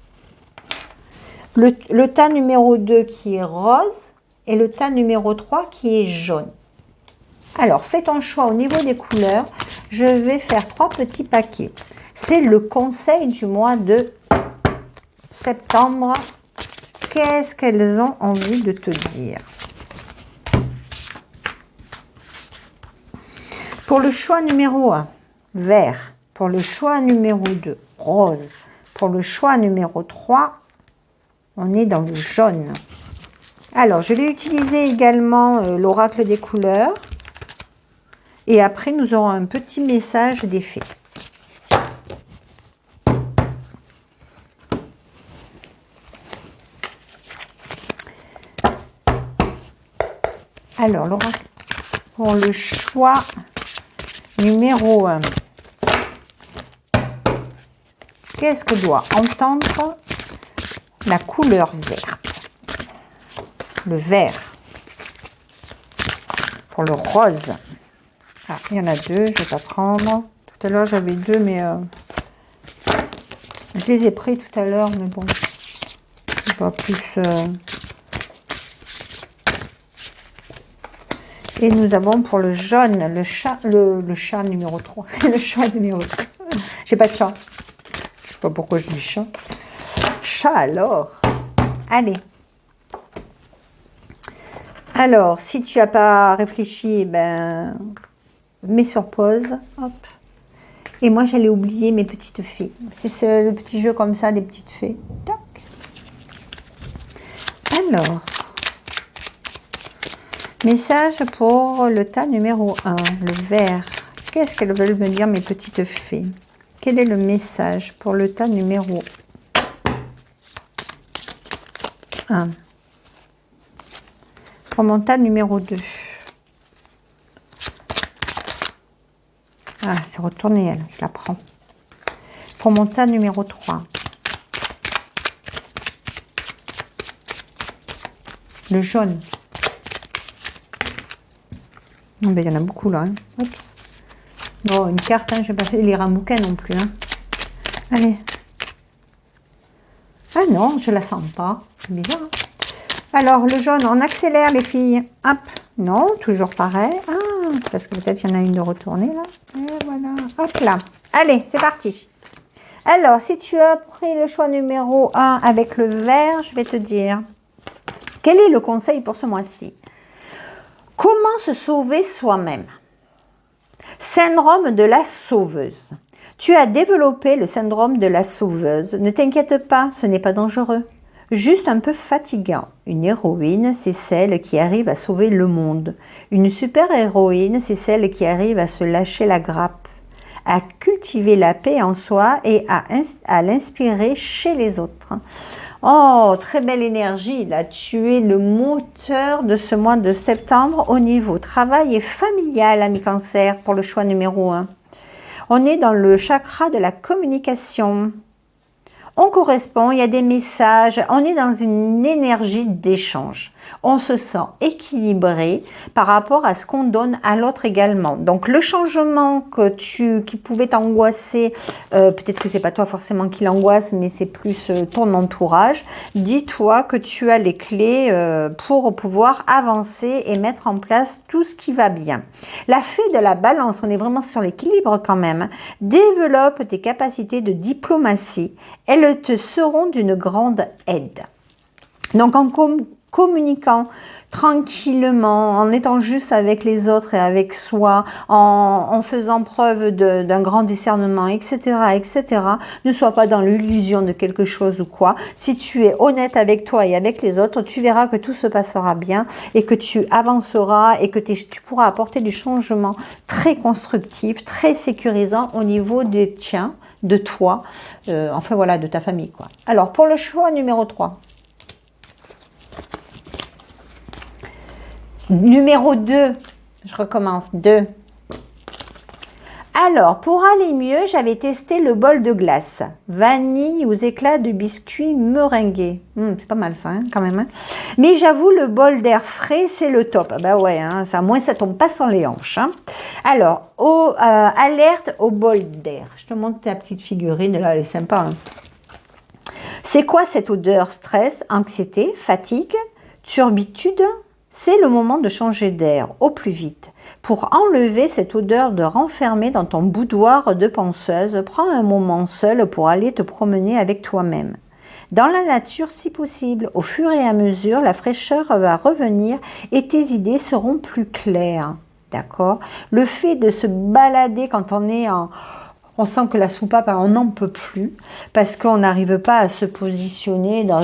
le tas numéro 2 qui est rose et le tas numéro 3 qui est jaune. Alors, fais ton choix au niveau des couleurs. Je vais faire 3 petits paquets. C'est le conseil du mois de septembre. Qu'est-ce qu'elles ont envie de te dire ? Pour le choix numéro 1, vert. Pour le choix numéro 2, rose. Pour le choix numéro 3, on est dans le jaune. Alors, je vais utiliser également l'oracle des couleurs. Et après, nous aurons un petit message des fées. Alors, l'oracle pour le choix numéro 1. Qu'est-ce que doit entendre la couleur verte? Le vert. Pour le rose. Ah, il y en a 2, je vais pas prendre. Tout à l'heure, j'avais 2, mais je les ai pris tout à l'heure, mais bon. Pas plus... Et nous avons pour le jaune, le chat numéro 3. Le chat numéro 3. J'ai pas de chat. Je sais pas pourquoi je dis chat. Chat alors. Allez. Alors, si tu n'as pas réfléchi, ben, mets sur pause. Hop. Et moi, j'allais oublier mes petites fées. C'est le petit jeu comme ça, des petites fées. Tac. Alors. Message pour le tas numéro 1, le vert. Qu'est-ce qu'elles veulent me dire, mes petites fées? Quel est le message pour le tas numéro 1? Pour mon tas numéro 2. Ah, c'est retourné, elle. Je la prends. Pour mon tas numéro 3. Le jaune. Oh, ben, il y en a beaucoup là. Hein. Oups. Bon, une carte, hein, je ne vais pas lire un bouquin non plus. Hein. Allez. Ah non, je la sens pas. C'est bizarre. Hein. Alors, le jaune, on accélère les filles. Hop, non, toujours pareil. Ah, c'est parce que peut-être il y en a une de retournée là. Et voilà, hop là. Allez, c'est parti. Alors, si tu as pris le choix numéro 1 avec le vert, je vais te dire, quel est le conseil pour ce mois-ci? Comment se sauver soi-même? Syndrome de la sauveuse. Tu as développé le syndrome de la sauveuse. Ne t'inquiète pas, ce n'est pas dangereux. Juste un peu fatigant. Une héroïne, c'est celle qui arrive à sauver le monde. Une super-héroïne, c'est celle qui arrive à se lâcher la grappe, à cultiver la paix en soi et à l'inspirer chez les autres. Oh, très belle énergie, là. Tu es le moteur de ce mois de septembre au niveau travail et familial, ami Cancer, pour le choix numéro 1. On est dans le chakra de la communication. On correspond, il y a des messages, on est dans une énergie d'échange. On se sent équilibré par rapport à ce qu'on donne à l'autre également. Donc le changement qui pouvait t'angoisser, peut-être que c'est pas toi forcément qui l'angoisse, mais c'est plus ton entourage. Dis-toi que tu as les clés pour pouvoir avancer et mettre en place tout ce qui va bien. La fée de la balance, on est vraiment sur l'équilibre quand même. Développe tes capacités de diplomatie. Elles te seront d'une grande aide. Donc en communiquant tranquillement, en étant juste avec les autres et avec soi, en faisant preuve d'un grand discernement, etc., etc., ne sois pas dans l'illusion de quelque chose ou quoi. Si tu es honnête avec toi et avec les autres, tu verras que tout se passera bien et que tu avanceras et que tu pourras apporter du changement très constructif, très sécurisant au niveau des tiens, de toi, enfin voilà, de ta famille, quoi. Alors, pour le choix numéro 3. Numéro 2, je recommence, 2. Alors, pour aller mieux, j'avais testé le bol de glace. Vanille aux éclats de biscuits meringués. C'est pas mal ça, hein, quand même. Hein. Mais j'avoue, le bol d'air frais, c'est le top. Bah ouais, hein, ça, moins ça tombe pas sur les hanches. Hein. Alors, alerte au bol d'air. Je te montre ta petite figurine, là, elle est sympa. Hein. C'est quoi cette odeur? Stress, anxiété, fatigue, turbitude? C'est le moment de changer d'air au plus vite. Pour enlever cette odeur de renfermer dans ton boudoir de penseuse, prends un moment seul pour aller te promener avec toi-même. Dans la nature, si possible, au fur et à mesure, la fraîcheur va revenir et tes idées seront plus claires. D'accord? Le fait de se balader quand on est en... On sent que la soupape, on n'en peut plus parce qu'on n'arrive pas à se positionner dans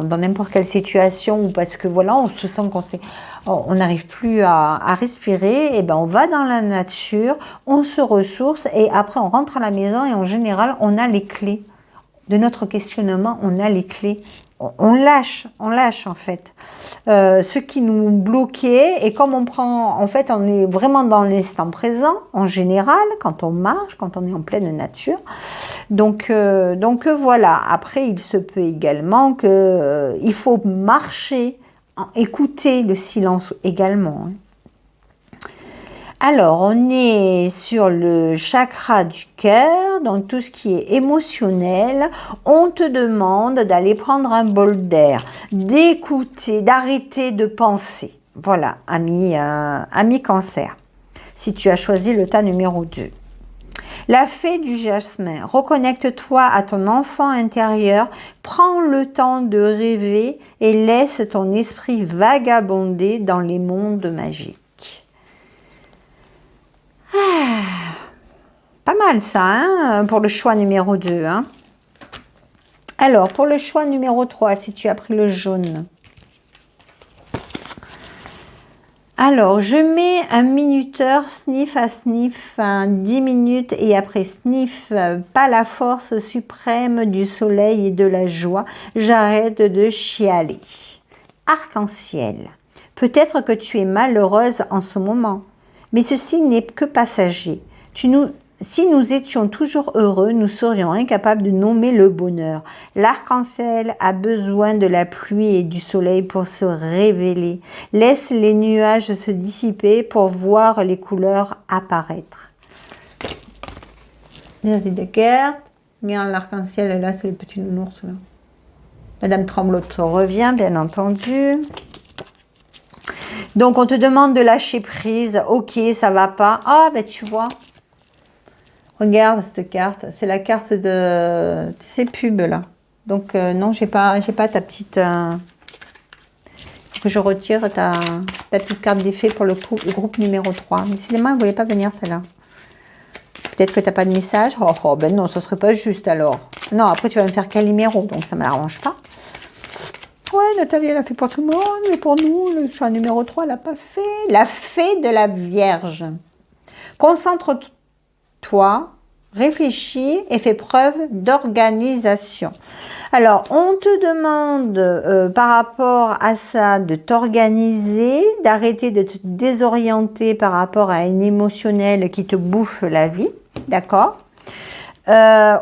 dans n'importe quelle situation ou parce que voilà, on se sent on n'arrive plus à respirer. Et ben on va dans la nature, on se ressource et après on rentre à la maison et en général on a les clés de notre questionnement, on a les clés. On lâche en fait ce qui nous bloquait et comme on prend, en fait on est vraiment dans l'instant présent en général quand on marche, quand on est en pleine nature. Donc voilà, après il se peut également que il faut marcher, écouter le silence également. Hein. Alors, on est sur le chakra du cœur, donc tout ce qui est émotionnel. On te demande d'aller prendre un bol d'air, d'écouter, d'arrêter de penser. Voilà, ami Cancer, si tu as choisi le tas numéro 2. La fée du jasmin, reconnecte-toi à ton enfant intérieur, prends le temps de rêver et laisse ton esprit vagabonder dans les mondes magiques. Pas mal ça, hein, pour le choix numéro 2. Hein. Alors, pour le choix numéro 3, si tu as pris le jaune. Alors, je mets un minuteur sniff à sniff, 10 minutes et après sniff, pas la force suprême du soleil et de la joie, j'arrête de chialer. Arc-en-ciel, peut-être que tu es malheureuse en ce moment, mais ceci n'est que passager. Si nous étions toujours heureux, nous serions incapables de nommer le bonheur. L'arc-en-ciel a besoin de la pluie et du soleil pour se révéler. Laisse les nuages se dissiper pour voir les couleurs apparaître. Regarde l'arc-en-ciel là, c'est le petit nounours là. Madame Tremblote revient, bien entendu. Donc, on te demande de lâcher prise. Ok, ça va pas. Ah, ben tu vois. Regarde cette carte. C'est la carte de... Tu sais, pub, là. Donc, non, j'ai pas ta petite... que je retire ta petite carte d'effet pour le groupe numéro 3. Décidément, elle ne voulait pas venir, celle-là. Peut-être que tu n'as pas de message. Oh, ben non, ça ne serait pas juste, alors. Non, après, tu vas me faire Calimero, donc ça ne m'arrange pas. Ouais, Nathalie, elle a fait pour tout le monde, mais pour nous, le choix numéro 3, elle n'a pas fait. La fée de la Vierge. Concentre-toi, réfléchis et fais preuve d'organisation. Alors, on te demande par rapport à ça de t'organiser, d'arrêter de te désorienter par rapport à une émotionnelle qui te bouffe la vie, d'accord?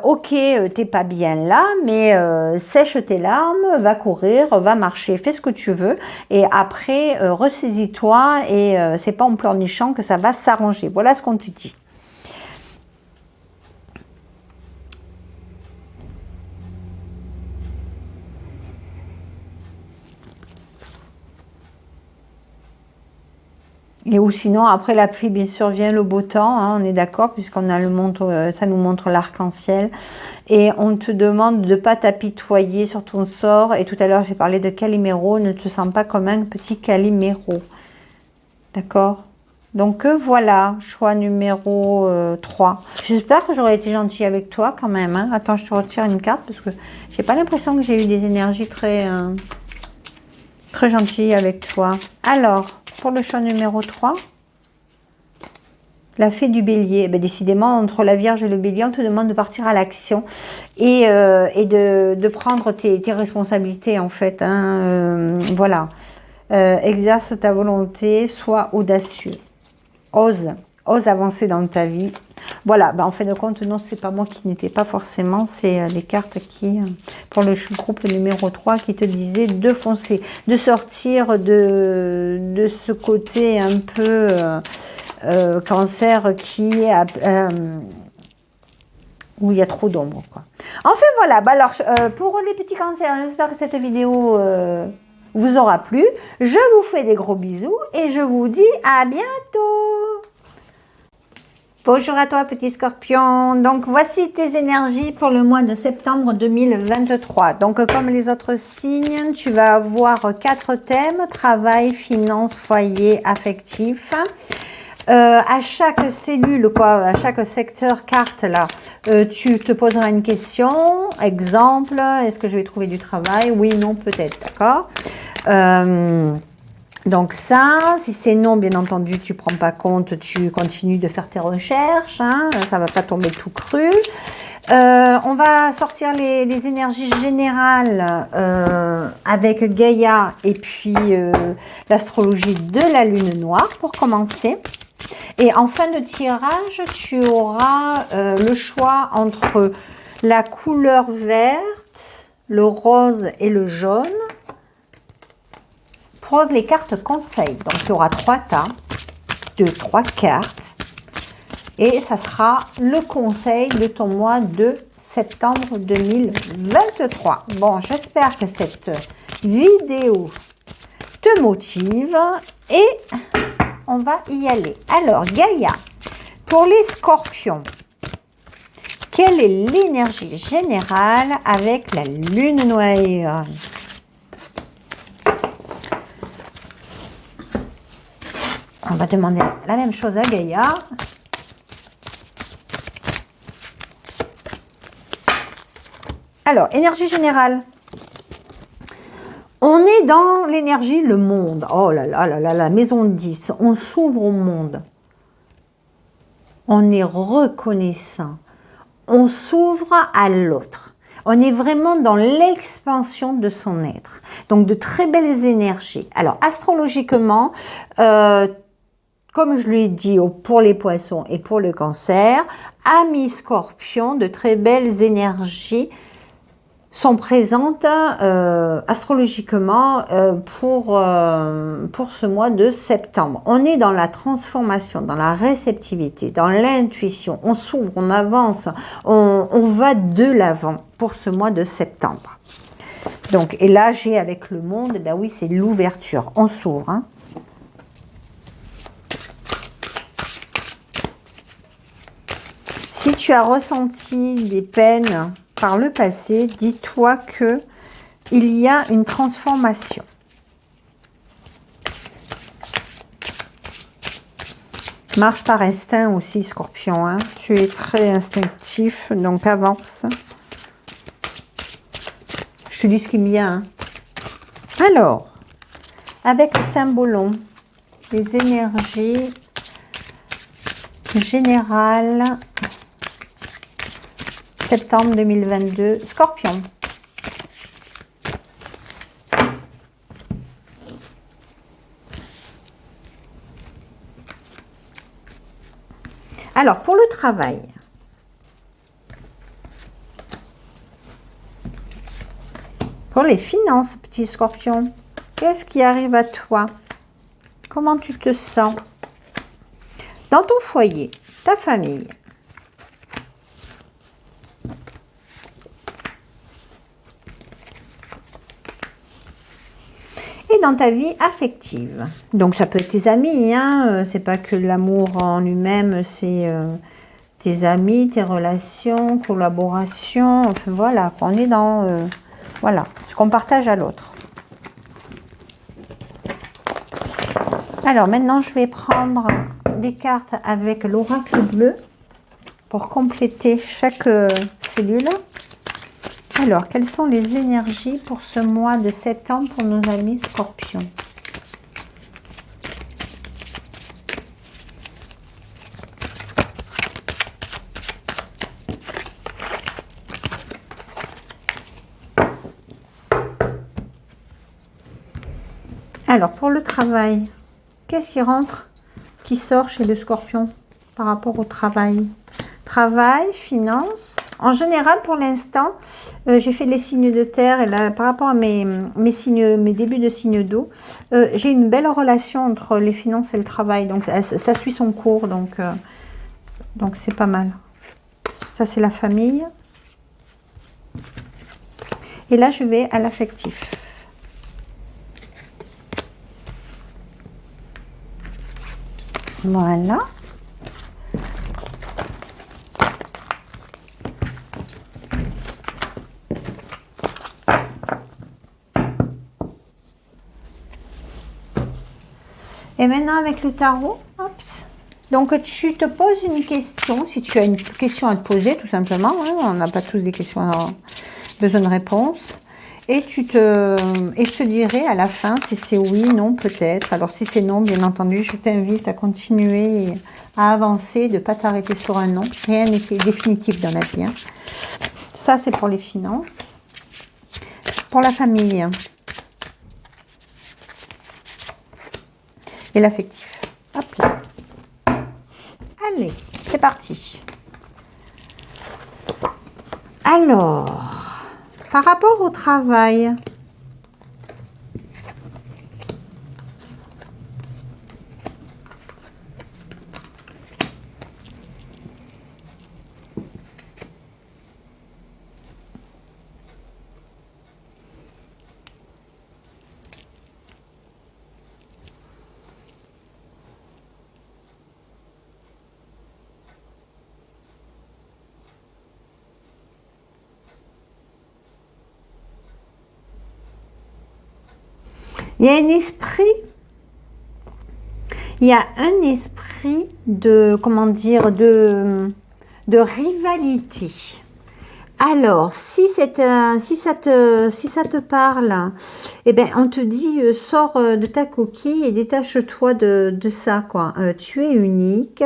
Ok, t'es pas bien là, mais sèche tes larmes, va courir, va marcher, fais ce que tu veux, et après, ressaisis-toi, et c'est pas en pleurnichant que ça va s'arranger. Voilà ce qu'on te dit. Et ou sinon, après la pluie, bien sûr, vient le beau temps, hein, on est d'accord, puisqu'on a le montre, ça nous montre l'arc-en-ciel. Et on te demande de ne pas t'apitoyer sur ton sort. Et tout à l'heure, j'ai parlé de Calimero, ne te sens pas comme un petit Calimero. D'accord? Donc voilà, choix numéro 3. J'espère que j'aurais été gentille avec toi quand même. Hein. Attends, je te retire une carte, parce que j'ai pas l'impression que j'ai eu des énergies très gentilles avec toi. Alors... Pour le choix numéro 3, la fée du bélier. Ben, décidément, entre la Vierge et le bélier, on te demande de partir à l'action et de prendre tes responsabilités, en fait. Hein, voilà. Exerce ta volonté, sois audacieux. Ose avancer dans ta vie. Voilà, ben, en fin de compte, non, c'est pas moi qui n'étais pas forcément, c'est les cartes qui, pour le groupe numéro 3, qui te disaient de foncer, de sortir de ce côté un peu cancer qui a, où il y a trop d'ombre, quoi. Enfin, voilà, ben, alors, pour les petits cancers, j'espère que cette vidéo vous aura plu. Je vous fais des gros bisous et je vous dis à bientôt. Bonjour à toi, petit scorpion. Donc, voici tes énergies pour le mois de septembre 2023. Donc, comme les autres signes, tu vas avoir 4 thèmes: travail, finances, foyer, affectif. À chaque cellule, quoi, à chaque secteur carte, là, tu te poseras une question. Exemple, est-ce que je vais trouver du travail? Oui, non, peut-être, d'accord? Donc ça, si c'est non, bien entendu, tu prends pas compte, tu continues de faire tes recherches, hein, ça va pas tomber tout cru. On va sortir les énergies générales avec Gaïa et puis l'astrologie de la lune noire pour commencer. Et en fin de tirage, tu auras le choix entre la couleur verte, le rose et le jaune. Pour les cartes conseils, donc il y aura 3 tas de 3 cartes et ça sera le conseil de ton mois de septembre 2023. Bon, j'espère que cette vidéo te motive et on va y aller. Alors, Gaïa, pour les scorpions, quelle est l'énergie générale avec la lune noire? On va demander la même chose à Gaïa. Alors, énergie générale. On est dans l'énergie, le monde. Oh là là là là, la maison 10. On s'ouvre au monde. On est reconnaissant. On s'ouvre à l'autre. On est vraiment dans l'expansion de son être. Donc, de très belles énergies. Alors, astrologiquement, comme je l'ai dit pour les poissons et pour le cancer, amis scorpions, de très belles énergies sont présentes astrologiquement pour ce mois de septembre. On est dans la transformation, dans la réceptivité, dans l'intuition. On s'ouvre, on avance, on va de l'avant pour ce mois de septembre. Donc, et là, j'ai avec le monde, ben oui, c'est l'ouverture. On s'ouvre. Hein. Si tu as ressenti des peines par le passé, dis-toi que il y a une transformation. Marche par instinct aussi, Scorpion. Hein. Tu es très instinctif, donc avance. Je te dis ce qui me vient. Hein. Alors, avec le symbolon, les énergies générales, septembre 2022, Scorpion. Alors, pour le travail, pour les finances, petit Scorpion, qu'est-ce qui arrive à toi? Comment tu te sens? Dans ton foyer, ta famille. Et dans ta vie affective. Donc ça peut être tes amis, hein, c'est pas que l'amour en lui-même, c'est tes amis, tes relations, collaborations, enfin voilà, on est dans voilà, ce qu'on partage à l'autre. Alors maintenant je vais prendre des cartes avec l'oracle bleu pour compléter chaque cellule. Alors, quelles sont les énergies pour ce mois de septembre pour nos amis Scorpions? Alors, pour le travail, qu'est-ce qui rentre, qui sort chez le Scorpion par rapport au travail? Travail, finance. En général, pour l'instant, j'ai fait les signes de terre et là, par rapport à mes débuts de signes d'eau, j'ai une belle relation entre les finances et le travail. Donc, ça suit son cours, donc c'est pas mal. Ça, c'est la famille. Et là, je vais à l'affectif. Voilà. Et maintenant, avec le tarot, hop. Donc, tu te poses une question, si tu as une question à te poser, tout simplement. Hein, on n'a pas tous des questions à besoin de réponse. Et je te dirai à la fin si c'est oui, non, peut-être. Alors, si c'est non, bien entendu, je t'invite à continuer à avancer, de ne pas t'arrêter sur un non. Rien n'est définitif dans la vie. Hein. Ça, c'est pour les finances. Pour la famille. Et l'affectif. Hop là. Allez, c'est parti. Alors, par rapport au travail, il y a un esprit de, comment dire, de rivalité. Alors, si ça te parle, eh ben, on te dit, sors de ta coquille et détache-toi de ça, quoi. Tu es unique.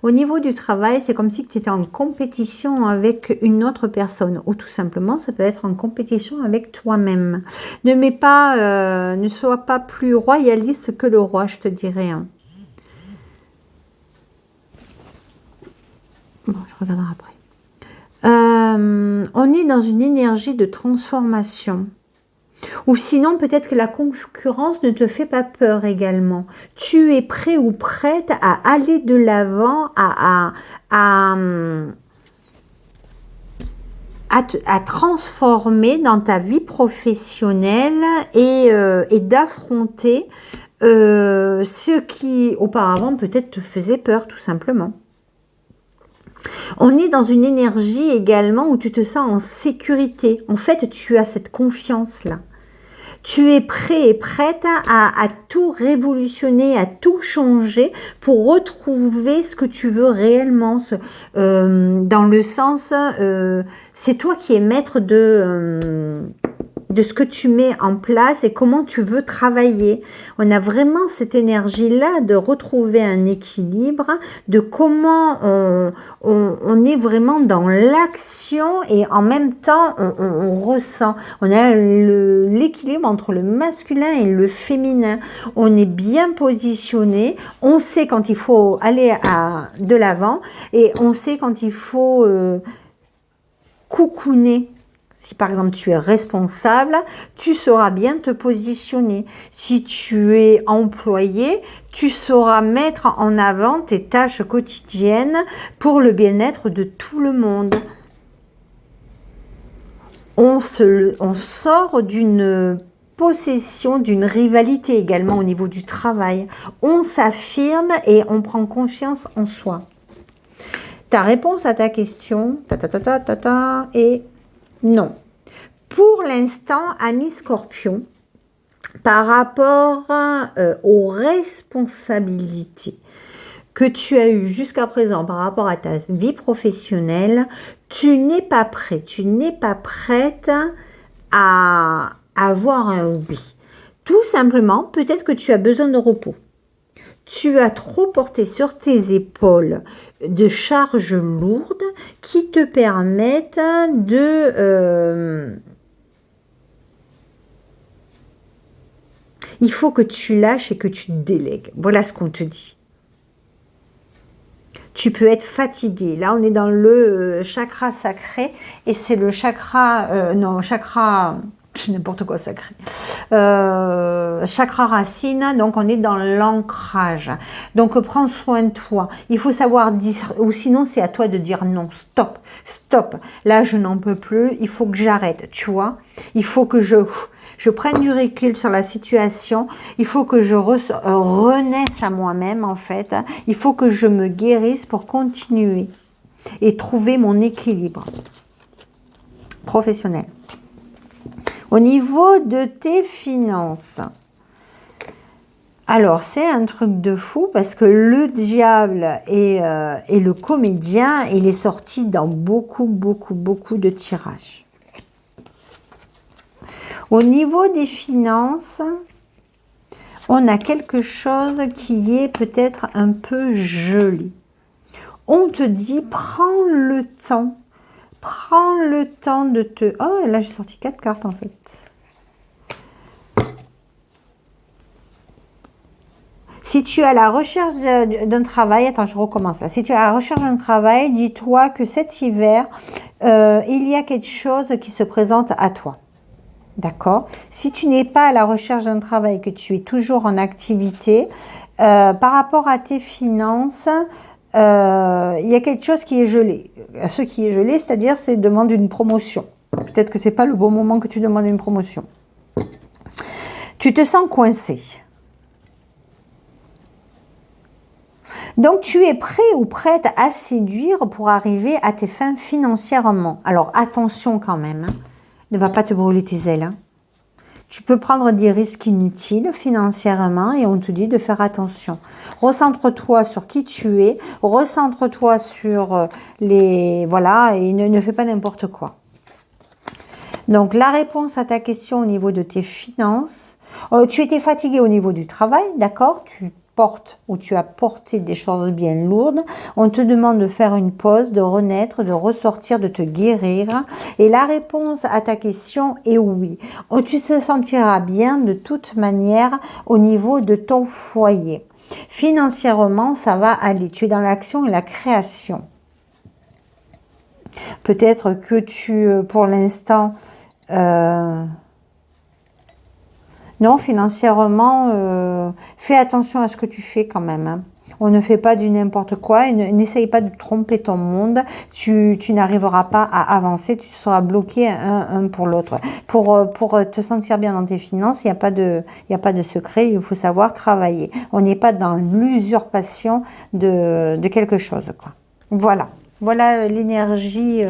Au niveau du travail, c'est comme si tu étais en compétition avec une autre personne. Ou tout simplement, ça peut être en compétition avec toi-même. Ne sois pas plus royaliste que le roi, je te dirais. Hein. Bon, je regarderai après. On est dans une énergie de transformation. Ou sinon, peut-être que la concurrence ne te fait pas peur également. Tu es prêt ou prête à aller de l'avant, à à transformer dans ta vie professionnelle et d'affronter ce qui auparavant peut-être te faisait peur tout simplement. On est dans une énergie également où tu te sens en sécurité. En fait, tu as cette confiance-là. Tu es prêt et prête à tout révolutionner, à tout changer pour retrouver ce que tu veux réellement. Dans le sens, c'est toi qui es maître de ce que tu mets en place et comment tu veux travailler. On a vraiment cette énergie-là de retrouver un équilibre, de comment on est vraiment dans l'action et en même temps on ressent. On a l'équilibre entre le masculin et le féminin. On est bien positionné, on sait quand il faut aller de l'avant et on sait quand il faut coucouner. Si par exemple tu es responsable, tu sauras bien te positionner. Si tu es employé, tu sauras mettre en avant tes tâches quotidiennes pour le bien-être de tout le monde. On sort d'une possession, d'une rivalité également au niveau du travail. On s'affirme et on prend confiance en soi. Ta réponse à ta question, et non. Pour l'instant, ami Scorpion, par rapport aux responsabilités que tu as eues jusqu'à présent par rapport à ta vie professionnelle, tu n'es pas prêt, tu n'es pas prête à avoir un oui. Tout simplement, peut-être que tu as besoin de repos. Tu as trop porté sur tes épaules de charges lourdes qui te permettent de... il faut que tu lâches et que tu délègues. Voilà ce qu'on te dit. Tu peux être fatigué. Là, on est dans le chakra sacré et c'est le chakra... chakra... n'importe quoi sacré. Chakra racine, donc on est dans l'ancrage. Donc prends soin de toi. Il faut savoir dire, ou sinon c'est à toi de dire non, stop, stop. Là je n'en peux plus, il faut que j'arrête, tu vois. Il faut que je prenne du recul sur la situation. Il faut que je renaisse à moi-même en fait. Il faut que je me guérisse pour continuer et trouver mon équilibre professionnel. Au niveau de tes finances, alors c'est un truc de fou parce que le diable et le comédien, il est sorti dans beaucoup de tirages. Au niveau des finances, on a quelque chose qui est peut-être un peu gelé. On te dit, prends le temps. Prends le temps de te... Oh, là, j'ai sorti 4 cartes, en fait. Si tu es à la recherche d'un travail... Attends, je recommence là. Si tu es à la recherche d'un travail, dis-toi que cet hiver, il y a quelque chose qui se présente à toi. D'accord? Si tu n'es pas à la recherche d'un travail, que tu es toujours en activité, par rapport à tes finances... il y a quelque chose qui est gelé. Ce qui est gelé, c'est-à-dire, c'est demande une promotion. Peut-être que c'est pas le bon moment que tu demandes une promotion. Tu te sens coincé. Donc, tu es prêt ou prête à séduire pour arriver à tes fins financièrement. Alors, attention quand même. Hein. Ne va pas te brûler tes ailes. Hein. Tu peux prendre des risques inutiles financièrement et on te dit de faire attention. Recentre-toi sur qui tu es, recentre-toi sur les... Voilà, et ne fais pas n'importe quoi. Donc, la réponse à ta question au niveau de tes finances, tu étais fatigué au niveau du travail, d'accord? Tu portes ou tu as porté des choses bien lourdes, on te demande de faire une pause, de renaître, de ressortir, de te guérir. Et la réponse à ta question est oui. Tu te sentiras bien de toute manière au niveau de ton foyer. Financièrement, ça va aller. Tu es dans l'action et la création. Peut-être que tu, pour l'instant... Non, financièrement, fais attention à ce que tu fais quand même. Hein. On ne fait pas du n'importe quoi et n'essaye pas de tromper ton monde. Tu n'arriveras pas à avancer, tu seras bloqué un pour l'autre. Pour te sentir bien dans tes finances, il n'y a pas de secret, il faut savoir travailler. On n'est pas dans l'usurpation de quelque chose, quoi. Voilà. Voilà l'énergie.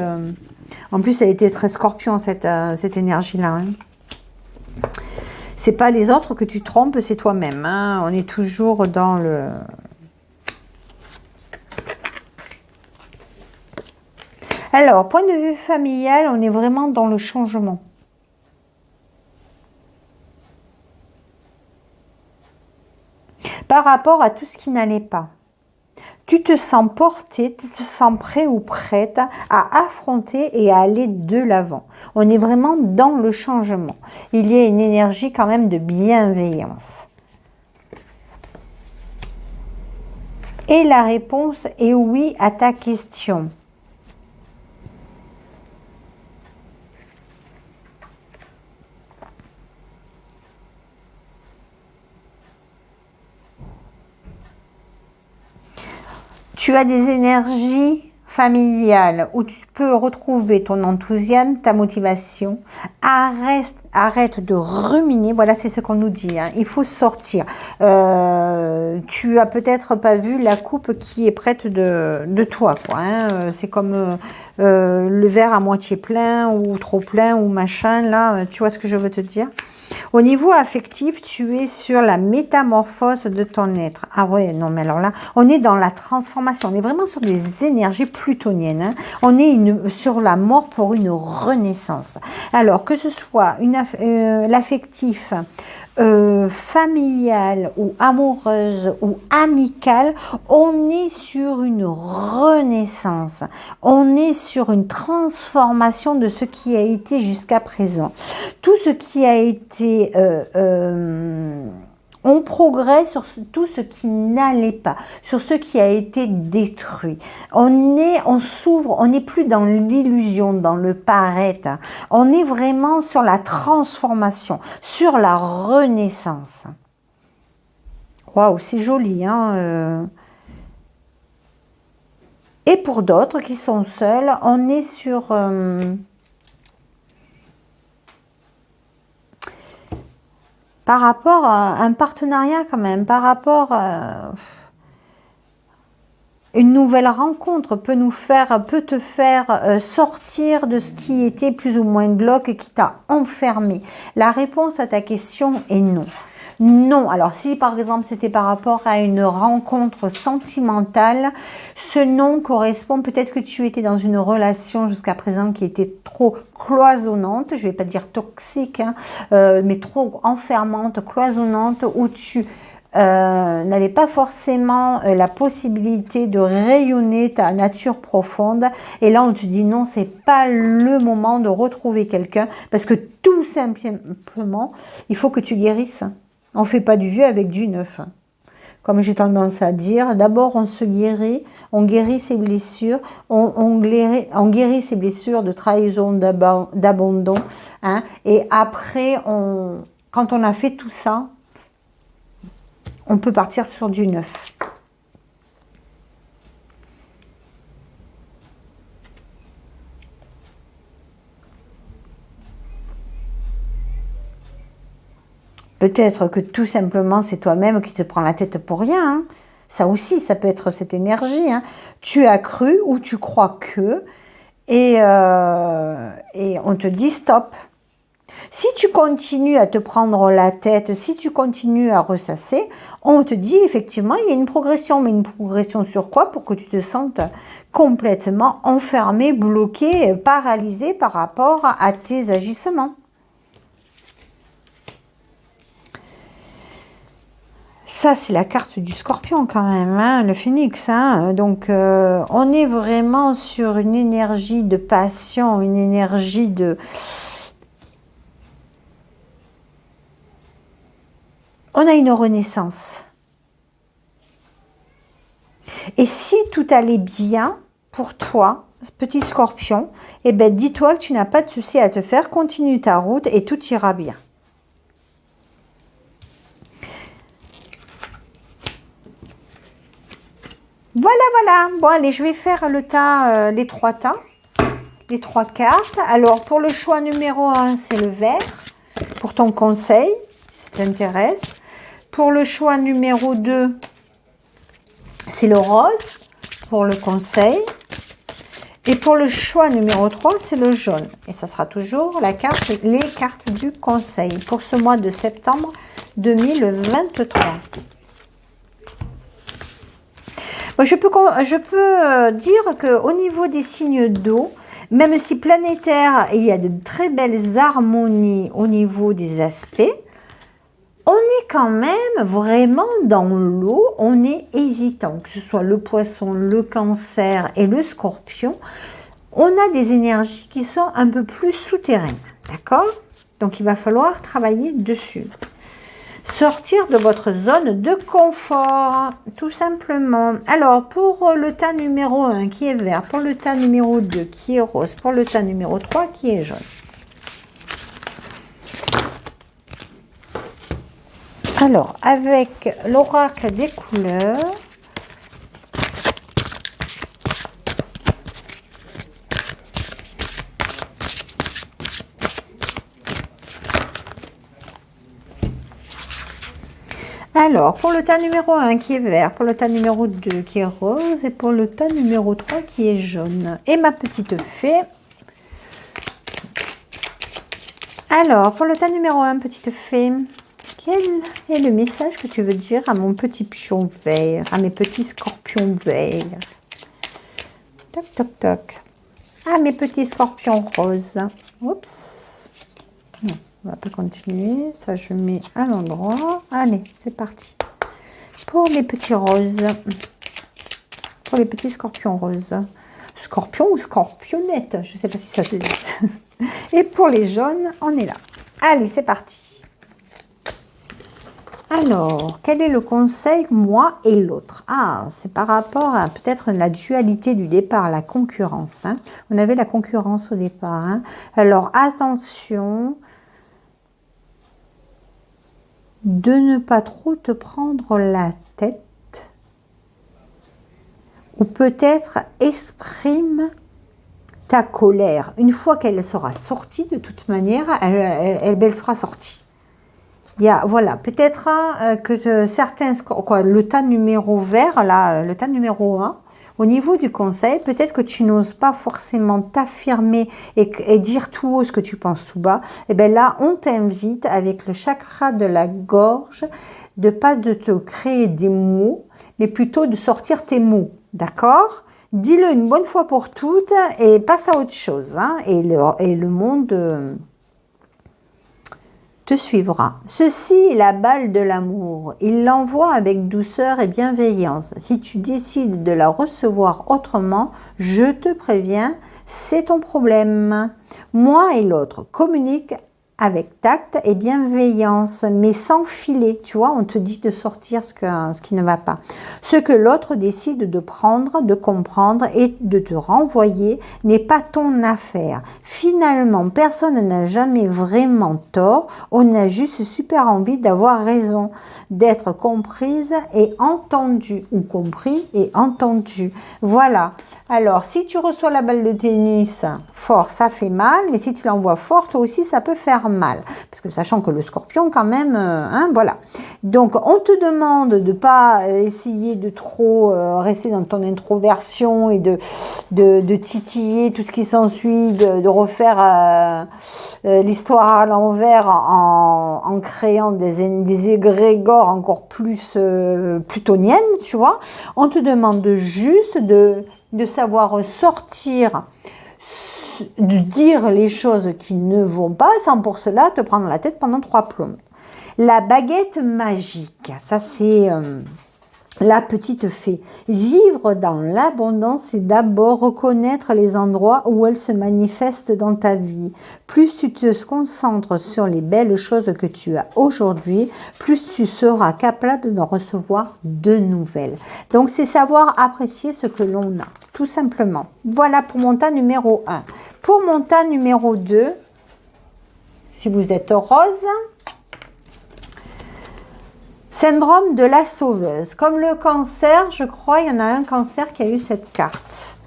En plus, elle était très scorpion, cette énergie-là. Hein. C'est pas les autres que tu trompes, c'est toi-même. Hein. On est toujours dans le... Alors, point de vue familial, on est vraiment dans le changement. Par rapport à tout ce qui n'allait pas. Tu te sens porté, tu te sens prêt ou prête à affronter et à aller de l'avant. On est vraiment dans le changement. Il y a une énergie quand même de bienveillance. Et la réponse est oui à ta question. Tu as des énergies familiales où tu peux retrouver ton enthousiasme, ta motivation. Arrête de ruminer. Voilà, c'est ce qu'on nous dit. Hein. Il faut sortir. Tu as peut-être pas vu la coupe qui est prête de toi. Quoi, hein. C'est comme le verre à moitié plein ou trop plein ou machin. Là, tu vois ce que je veux te dire? Au niveau affectif, tu es sur la métamorphose de ton être. Ah ouais, non, mais alors là, on est dans la transformation. On est vraiment sur des énergies plutoniennes. Hein. On est sur la mort pour une renaissance. Alors, que ce soit l'affectif familial ou amoureuse ou amicale, on est sur une renaissance. On est sur une transformation de ce qui a été jusqu'à présent. Tout ce qui a été... on progresse sur tout ce qui n'allait pas, sur ce qui a été détruit. On s'ouvre, on n'est plus dans l'illusion, dans le paraître. On est vraiment sur la transformation, sur la renaissance. Waouh, c'est joli, hein. Et pour d'autres qui sont seuls, on est sur... par rapport à un partenariat quand même, par rapport à une nouvelle rencontre peut te faire sortir de ce qui était plus ou moins glauque et qui t'a enfermé. La réponse à ta question est non. Non. Alors si par exemple c'était par rapport à une rencontre sentimentale, ce non correspond peut-être que tu étais dans une relation jusqu'à présent qui était trop cloisonnante, je vais pas dire toxique, hein, mais trop enfermante, cloisonnante, où tu n'avais pas forcément la possibilité de rayonner ta nature profonde. Et là, on te dit non, c'est pas le moment de retrouver quelqu'un parce que tout simplement, il faut que tu guérisses. On fait pas du vieux avec du neuf. Comme j'ai tendance à dire, d'abord on se guérit, on guérit ses blessures, on guérit ses blessures de trahison, d'abandon, hein, et après, quand on a fait tout ça, on peut partir sur du neuf. Peut-être que tout simplement, c'est toi-même qui te prends la tête pour rien. Hein. Ça aussi, ça peut être cette énergie. Hein. Tu as cru ou tu crois que, et on te dit stop. Si tu continues à te prendre la tête, si tu continues à ressasser, on te dit effectivement, il y a une progression. Mais une progression sur quoi? Pour que tu te sentes complètement enfermé, bloqué, paralysé par rapport à tes agissements. Ça, c'est la carte du scorpion quand même, hein, le phénix. Hein. Donc, on est vraiment sur une énergie de passion, une énergie de... On a une renaissance. Et si tout allait bien pour toi, petit scorpion, eh ben, dis-toi que tu n'as pas de souci à te faire, continue ta route et tout ira bien. Voilà, voilà. Bon, allez, je vais faire le tas, les 3 tas. Les 3 cartes. Alors, pour le choix numéro 1, c'est le vert. Pour ton conseil, si ça t'intéresse. Pour le choix numéro 2, c'est le rose. Pour le conseil. Et pour le choix numéro 3, c'est le jaune. Et ça sera toujours les cartes du conseil pour ce mois de septembre 2023. Bon, je peux dire qu'au niveau des signes d'eau, même si planétaire, il y a de très belles harmonies au niveau des aspects, on est quand même vraiment dans l'eau, on est hésitant, que ce soit le poisson, le cancer et le scorpion, on a des énergies qui sont un peu plus souterraines, d'accord? Donc il va falloir travailler dessus. Sortir de votre zone de confort, tout simplement. Alors, pour le tas numéro 1 qui est vert, pour le tas numéro 2 qui est rose, pour le tas numéro 3 qui est jaune. Alors, avec l'oracle des couleurs, alors, pour le tas numéro 1 qui est vert, pour le tas numéro 2 qui est rose et pour le tas numéro 3 qui est jaune. Et ma petite fée. Alors, pour le tas numéro 1, petite fée, quel est le message que tu veux dire à mon petit pion vert, à mes petits scorpions verts? Toc, toc, toc. À mes petits scorpions roses. Oups. Non, on va pas continuer. Ça, je mets à l'endroit. Allez, c'est parti. Pour les petits roses. Pour les petits scorpions roses. Scorpion ou scorpionnette, je ne sais pas si ça se dit. Et pour les jaunes, on est là. Allez, c'est parti. Alors, quel est le conseil, moi et l'autre? Ah, c'est par rapport à peut-être la dualité du départ, la concurrence. Hein. On avait la concurrence au départ. Hein. Alors, attention de ne pas trop te prendre la tête. Ou peut-être exprime ta colère. Une fois qu'elle sera sortie, de toute manière, elle sera sortie. Il y a, voilà, peut-être que certains, le tas numéro vert, là, le tas numéro 1, au niveau du conseil, peut-être que tu n'oses pas forcément t'affirmer et dire tout haut ce que tu penses tout bas. Et bien là, on t'invite avec le chakra de la gorge, de pas de te créer des mots, mais plutôt de sortir tes mots, d'accord? Dis-le une bonne fois pour toutes et passe à autre chose. Hein, et le monde te suivra. Ceci est la balle de l'amour. Il l'envoie avec douceur et bienveillance. Si tu décides de la recevoir autrement, je te préviens, c'est ton problème. Moi et l'autre communiquent avec tact et bienveillance, mais sans filet. Tu vois, on te dit de sortir ce qui ne va pas. Ce que l'autre décide de prendre, de comprendre et de te renvoyer n'est pas ton affaire. Finalement, personne n'a jamais vraiment tort. On a juste super envie d'avoir raison, d'être comprise et entendue, ou compris et entendu. Voilà. Alors, si tu reçois la balle de tennis fort, ça fait mal, mais si tu l'envoies fort, toi aussi, ça peut faire mal. Parce que sachant que le scorpion, quand même, hein, voilà. Donc, on te demande de ne pas essayer de trop rester dans ton introversion et de titiller tout ce qui s'ensuit, de refaire l'histoire à l'envers en créant des égrégores encore plus plutoniennes, tu vois. On te demande juste de savoir sortir, de dire les choses qui ne vont pas, sans pour cela te prendre la tête pendant 3 plombes. La baguette magique, ça c'est la petite fée. Vivre dans l'abondance, c'est d'abord reconnaître les endroits où elle se manifeste dans ta vie. Plus tu te concentres sur les belles choses que tu as aujourd'hui, plus tu seras capable d'en recevoir de nouvelles. Donc, c'est savoir apprécier ce que l'on a, tout simplement. Voilà pour mon tas numéro 1. Pour mon tas numéro 2, si vous êtes rose, Syndrome de la sauveuse. Comme le cancer, je crois, il y en a un cancer qui a eu cette carte.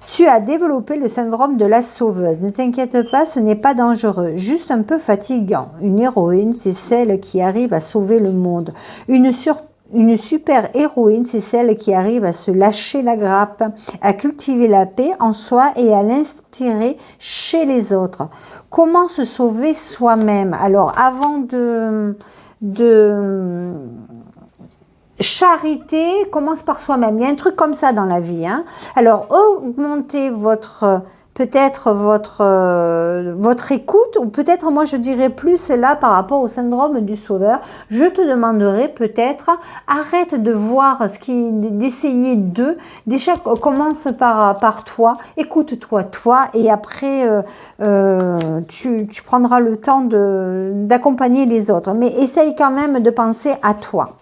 Tu as développé le syndrome de la sauveuse. Ne t'inquiète pas, ce n'est pas dangereux, juste un peu fatigant. Une héroïne, c'est celle qui arrive à sauver le monde. Une super héroïne, c'est celle qui arrive à se lâcher la grappe, à cultiver la paix en soi et à l'inspirer chez les autres. Comment se sauver soi-même? Alors, avant de charité, commence par soi-même. Il y a un truc comme ça dans la vie. Hein. Alors, augmentez peut-être votre écoute, ou peut-être, moi, je dirais plus là par rapport au syndrome du sauveur. Je te demanderai peut-être, arrête de voir d'essayer déjà commence par toi, écoute-toi, et après, tu prendras le temps d'accompagner les autres. Mais essaye quand même de penser à toi.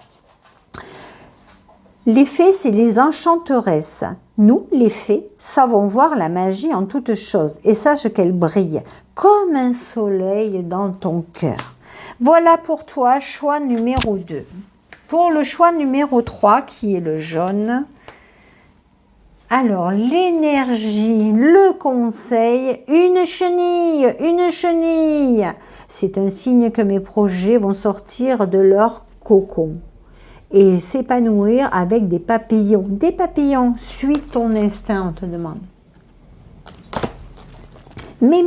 Les fées, c'est les enchanteresses. Nous, les fées, savons voir la magie en toutes choses et sache qu'elle brille comme un soleil dans ton cœur. Voilà pour toi, choix numéro 2. Pour le choix numéro 3, qui est le jaune, alors l'énergie, le conseil, une chenille, une chenille. C'est un signe que mes projets vont sortir de leur cocon et s'épanouir avec des papillons. Des papillons, suis ton instinct, on te demande. Mais,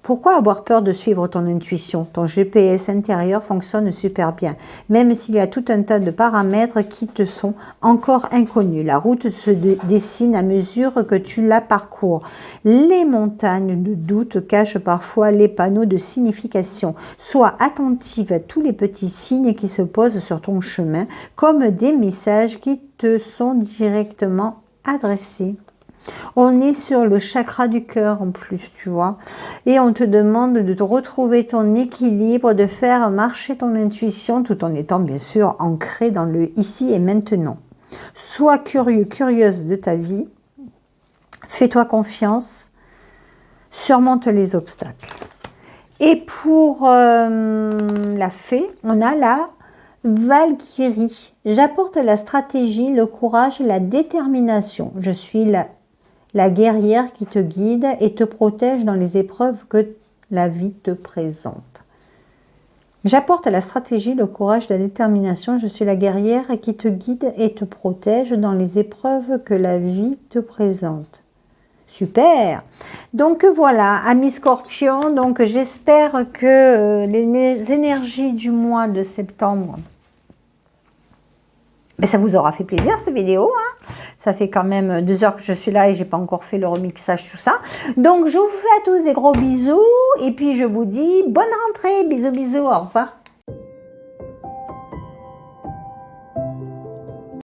pourquoi avoir peur de suivre ton intuition? Ton GPS intérieur fonctionne super bien, même s'il y a tout un tas de paramètres qui te sont encore inconnus. La route se dessine à mesure que tu la parcours. Les montagnes de doute cachent parfois les panneaux de signification. Sois attentive à tous les petits signes qui se posent sur ton chemin, comme des messages qui te sont directement adressés. On est sur le chakra du cœur en plus, tu vois. Et on te demande de te retrouver ton équilibre, de faire marcher ton intuition tout en étant bien sûr ancré dans le ici et maintenant. Sois curieux, curieuse de ta vie. Fais-toi confiance. Surmonte les obstacles. Et pour la fée, on a la Valkyrie. J'apporte la stratégie, le courage et la détermination. Je suis la guerrière qui te guide et te protège dans les épreuves que la vie te présente. J'apporte la stratégie, le courage, la détermination. Je suis la guerrière qui te guide et te protège dans les épreuves que la vie te présente. Super! Donc voilà, amis Scorpions, donc j'espère que les énergies du mois de septembre, ça vous aura fait plaisir cette vidéo. Hein. Ça fait quand même 2 heures que je suis là et j'ai pas encore fait le remixage, tout ça. Donc je vous fais à tous des gros bisous et puis je vous dis bonne rentrée. Bisous, bisous, au revoir.